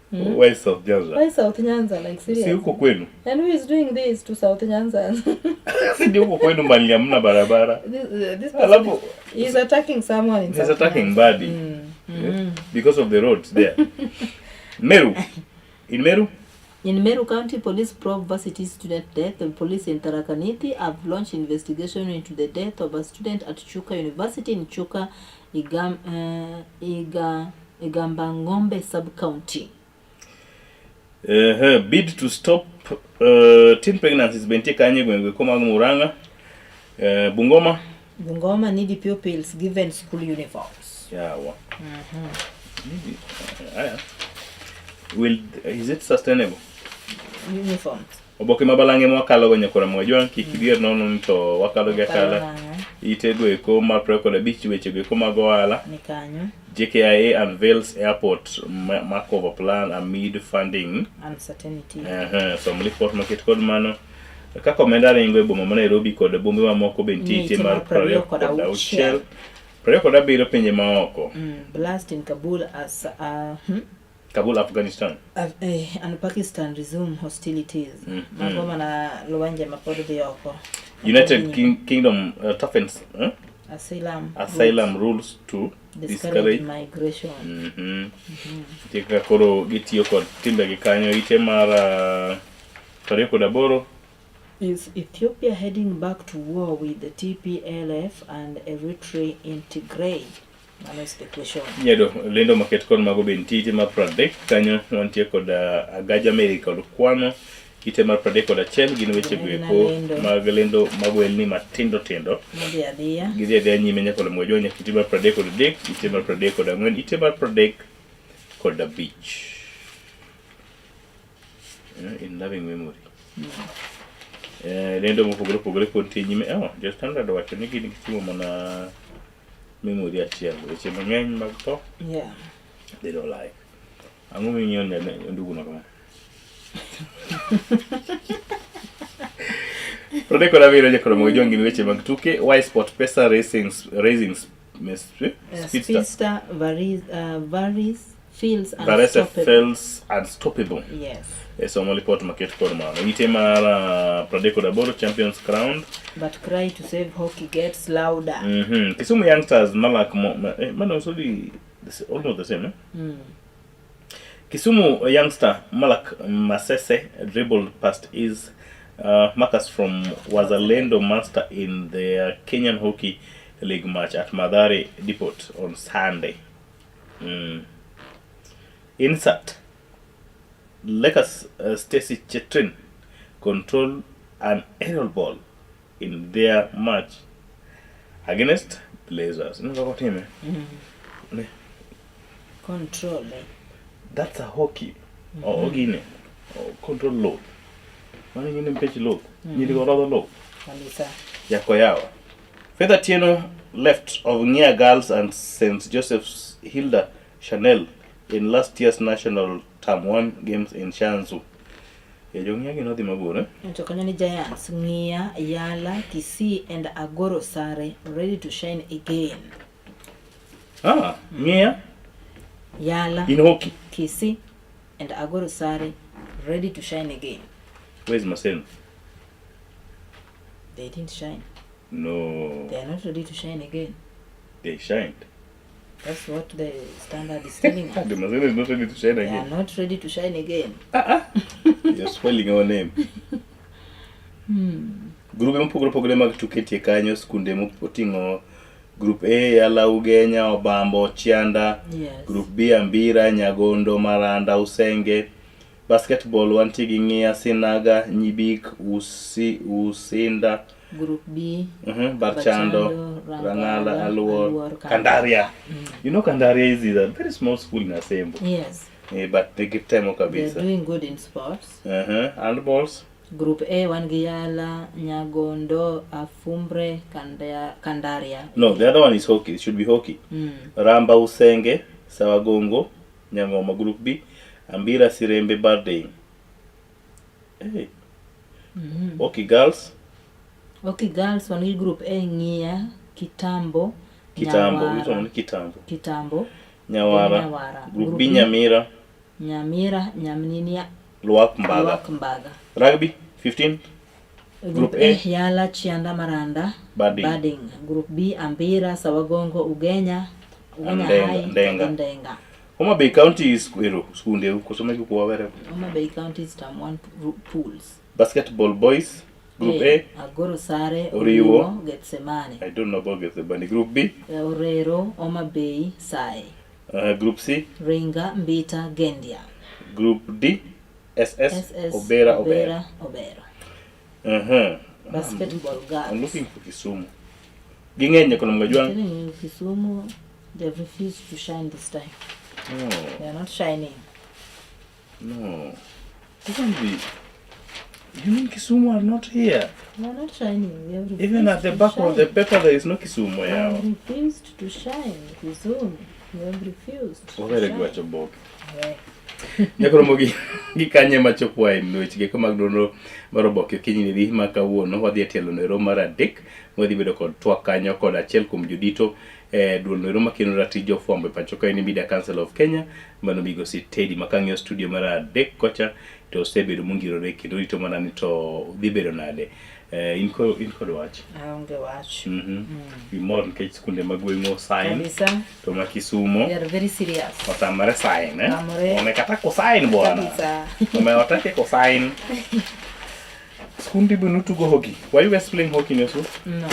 Why South Nyanza? Why South Nyanza? Like seriously? And who is doing this to South Nyanza? This person is attacking someone in South Nyanza. He's attacking Badi. Because of the roads there. Meru. In Meru? In Meru County, police probe varsity student death. The police in Tarakaniti have launched investigation into the death of a student at Chuka University in Chuka, Igambangombe sub-county. Bid to stop teen pregnancies bente kanye gwe koma Muranga. Bungoma needy pupils given school uniforms. Yeah. Is it sustainable? Uniforms. Oboke mabalange mwakalo gonye kora mwajwan kikidier nono nito wakalo gakala itego eko mar 25 weche go eko mag ohala. Ni kanyo. JKIA unveils airport makeover plan amid funding Uncertainty. Some report market kod mano. Kaka omenda ringo e boma ma Nairobi kod bombe mamoko bentite mar 26 27 pinje maoko. Blast in Kabul as Kabul, Afghanistan. And Pakistan resume hostilities. Magoma na luwanje mapod dhi oko. United Kingdom toughens asylum rules to discourage migration. Tika koro gitiyo kod timbe gi kanyo ite mar 28. Is Ethiopia heading back to war with the TPLF and Eritrea integrate? That is the question. Yedo lendo market kod mago bentite mar 30 kanyo wantie kod agaja America kod kwano ite mar 30 kod achiel gin weche go mag lendo mago elni matindo tindo. Gidhi adhiya nyime nyaka kod mojo nyaka ite mar 30 kod 3 ite mar 30 kod 4 ite mar 30 kod 5. In loving memory. Lendo mopogore kontie nyime. Jo standard wacho ni gin gitimo mana memory achiel weche mang'eny mag tho. They don't like. Ang'o minyo ndugu na kama. Prodeko na vile jekoro mwejongi ni weche mag tuke. Why sport pesa raising speedster varies feels unstoppable. Yes. So only port market korma. Ite mar Prodeko da Boro champions crowned. But cry to save hockey gets louder. Kisumu youngsters malak man also almost the same. Kisumu youngster Malak Masese dribbled past his Marcus from Wazalendo master in the Kenyan Hockey League match at Mathare Depot on Sunday. Insert. Lakers Stacy Chetrin controlled an aerial ball in their match against Blazers. Control. That's a hockey. Or ogine. Or control low. Mani ngine mpechi low. Nyili go rather low. Yako yawa. Fedha Tieno left of Nia Girls and St. Joseph's Hilda Chanel in last year's national Term 1 games in Shanzu. Yajong yagi no di mabure. Chokanyani Giants, Nia, Yala, Kisii and Agoro Sare ready to shine again. Nia? Yala, in hockey. Kisii and Agoro Sare ready to shine again. Where's Masen? They didn't shine. No. They are not ready to shine again. They shined. That's what the standard is telling us. The Masen is not ready to shine again. They are not ready to shine again. You're spoiling our name. Group mpogore mag tuke kanyo skunde moting'o Group A Yala Ugenya Obambo Chianda. Yes. Group B Ambira Nyagondo Maranda Usenge. Basketball wantigi Ng'ia Sinaga Nyibik Usinda. Group B Barchando Rangala Aluor Kandaria. You know Kandaria is a very small school in Asembo. Yes. But they give time kabisa. They're doing good in sports. And balls. Group A Wangiyala Nyagondo Afumbre Kandaria. No, the other one is hockey. It should be hockey. Ramba Usenge Sawagongo Nyangoma Group B. Ambira Sirembe Barding. Hey. Hockey girls. Okay, girls wangi Group A Ng'ia Kitambo. Kitambo. Nyawara. Group B Nyamira. Nyamninia. Luak Mbaga. Rugby 15. Group A Yala Chianda Maranda. Bading. Group B Ambira Sawagongo Ugenya Ndenga. Homa Bay County is skunde kusoma kwa where. Homa Bay County is Term 1 pools. Basketball boys. Group A Agoro Sare Oriwo Getsemane. I don't know about Getsemane. Group B Orero Homa Bay Sai. Group C Ringa Mbita Gendia. Group D SS Obera. Basketball girls. I'm looking for Kisumu. Gingenye kuna mgajwang. Kisumu, they've refused to shine this time. No. They are not shining. No. It can't be. You mean Kisumu are not here? We are not shining. We have refused Even at the to back shine. of the paper there is no Kisumu. We Yeah. have refused to shine. Kisumu. We have refused to Very shine. good, Oboke. Yeah. Nyakoro gikanye machopo e weche ge kama nonro mar Oboke Okinyi ni ma kawuono wadhi atielo Nonro mar adek wadhi bedo kod twak kanyo kod achiel kuom jodito duol Nonro makeno ratich jofwambo e pacho kae ni Media Council of Kenya mano migosi Teddy makang'iyo studio mar adek kocha to osebedo mongirore kendo rito mana ni to dhi bedo nade. In kod wach. Aonge wach. Imor nikech skunde mag gweng'o sign Kabisa. to ma Kisumu We are very serious. otamre sign Otamre. Umekata kusign bwana. Kabisa. Umewataka kusign. Skundi bunu tugo hockey. Why you guys playing hockey in your school? No.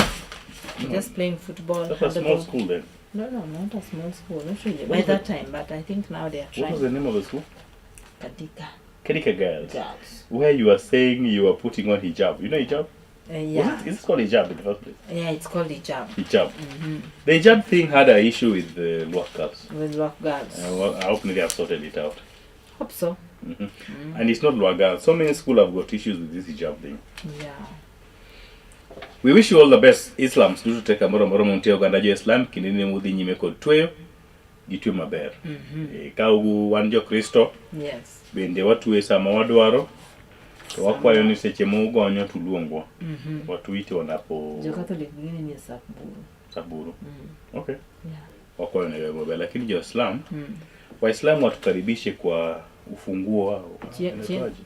Just playing football. That's a small school then. No, not a small school. Not really. By that time, but I think now they are trying. What was the name of the school? Kadika. Kedika Girls. Girls. Where you are saying you are putting on hijab. You know hijab? Yeah. Is it called hijab in the first place? Yeah, it's called hijab. Hijab. The hijab thing had an issue with the Luak girls. With Luak girls. Well, I hope they have sorted it out. Hope so. And it's not Luak girls. So many schools have got issues with this hijab thing. Yeah. We wish you all the best. Islams do take a moro monte oganda jo Islam kinene mudhi nyime kod tweyo gitwe maber. Ka wan jo Kristo. Yes. Bende watwe sama wadwaro. To wakwayo ni seche mugonyo tuluongwa. Watuite wanapo Jo Catholic ngine ni saburu. Saburu. Okay. Yeah. Wakwayo ni wewe lakini jo Islam. Waislamu watukaribishe kwa ufunguo wao.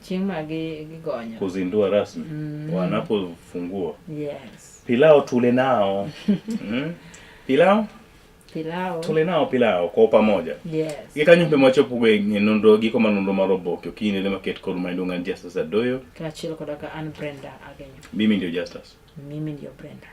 Chima gigonyo. Kuzindua rasmi. Wanapofungua. Yes. Pilao tule nao. Pilao? Pilao. Tule nao pilao kwa pamoja. Yes. Gikanyo pe machopo gwe nonro giko manonro mar Oboke Okinyi ne maket kod maindonga Justice Adoyo. Kachilo kodaka an Brenda agenyo. Mimi ndio Justice. Mimi ndio Brenda.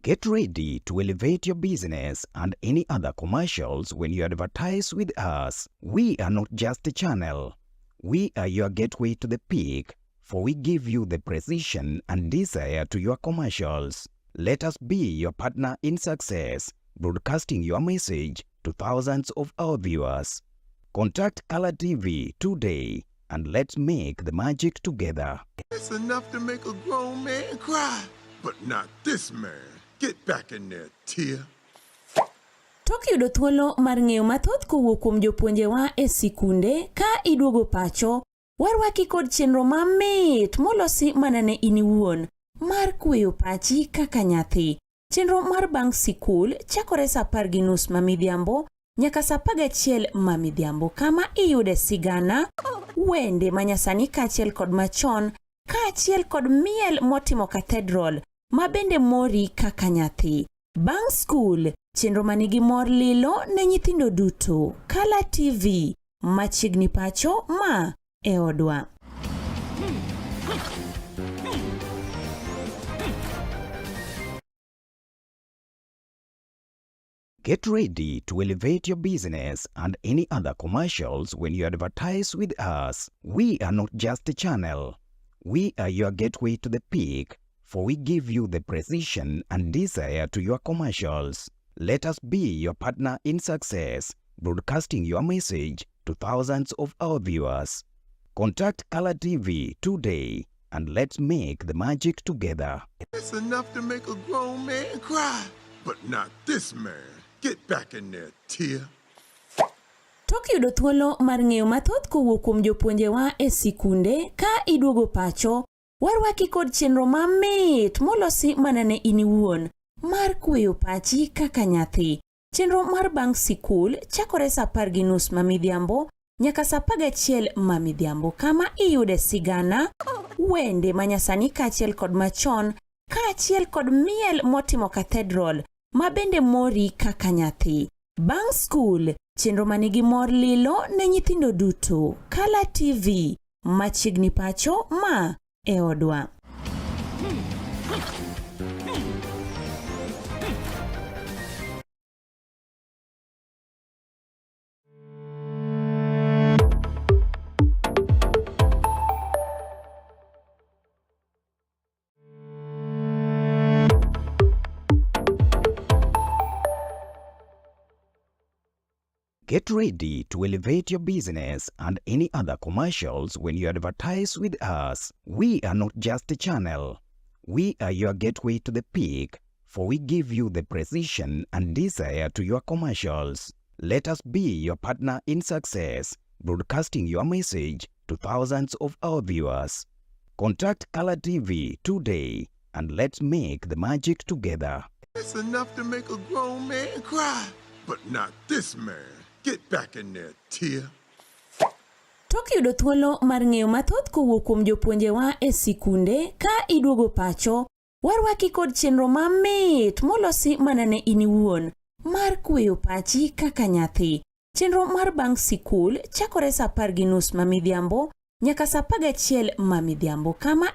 Get ready to elevate your business and any other commercials when you advertise with us. We are not just a channel. We are your gateway to the peak, for we give you the precision and desire to your commercials. Let us be your partner in success, broadcasting your message to thousands of our viewers. Contact Color TV today and let's make the magic together. It's enough to make a grown man cry, but not this man. Get back in there, Tia. Tok yudo thuolo mar ng'eyo mathoth kowuok kuom jopuonjewa e sikunde ka iduogo pacho, warwaki kod chenro mamit molosi mana ne in iwuon mar kweyo pachi kaka nyathi. Chenro mar bang' sikul chakore saa 10:30 mamidhiambo nyaka saa 11 mamidhiambo kama iyude sigana, wende manyasani kaachiel kod machon kaachiel kod miel motimo cathedral mabende mori kaka nyathi. Bang' skul, chenro manigi mor lilo ne nyithindo duto. Color TV, machiegni pacho ma e odwa. Get ready to elevate your business and any other commercials when you advertise with us. We are not just a channel. We are your gateway to the peak, for we give you the precision and desire to your commercials. Let us be your partner in success, broadcasting your message to thousands of our viewers. Contact Color TV today and let's make the magic together. It's enough to make a grown man cry, but not this man. Get back in there, Tia. Tok yudo thuolo mar ng'eyo mathoth kowuok kuom jopuonjewa e sikunde ka iduogo pacho, warwaki kod chenro mamit molosi mana ne in iwuon mar kweyo pachi kaka nyathi. Chenro mar bang' sikul chakore saa 10:30 mamidhiambo nyaka saa 11 mamidhiambo kama iyude sigana, wende manyasani kaachiel kod machon kaachiel kod miel motimo cathedral mabende mori kaka nyathi. Bang' skul, chenro manigi mor lilo ne nyithindo duto. Color TV, machiegni pacho ma e odwa. Get ready to elevate your business and any other commercials when you advertise with us. We are not just a channel. We are your gateway to the peak, for we give you the precision and desire to your commercials. Let us be your partner in success, broadcasting your message to thousands of our viewers. Contact Color TV today and let's make the magic together. It's enough to make a grown man cry, but not this man. Get back in there, Tia. Tok yudo thuolo mar ng'eyo mathoth kowuok kuom jopuonjewa e sikunde ka iduogo pacho, warwaki kod chenro mamit molosi mana ne in iwuon mar kweyo pachi kaka nyathi. Chenro mar bang' sikul chakore sa 10:30 ma midhiambo nyaka sa 11 ma midhiambo, kama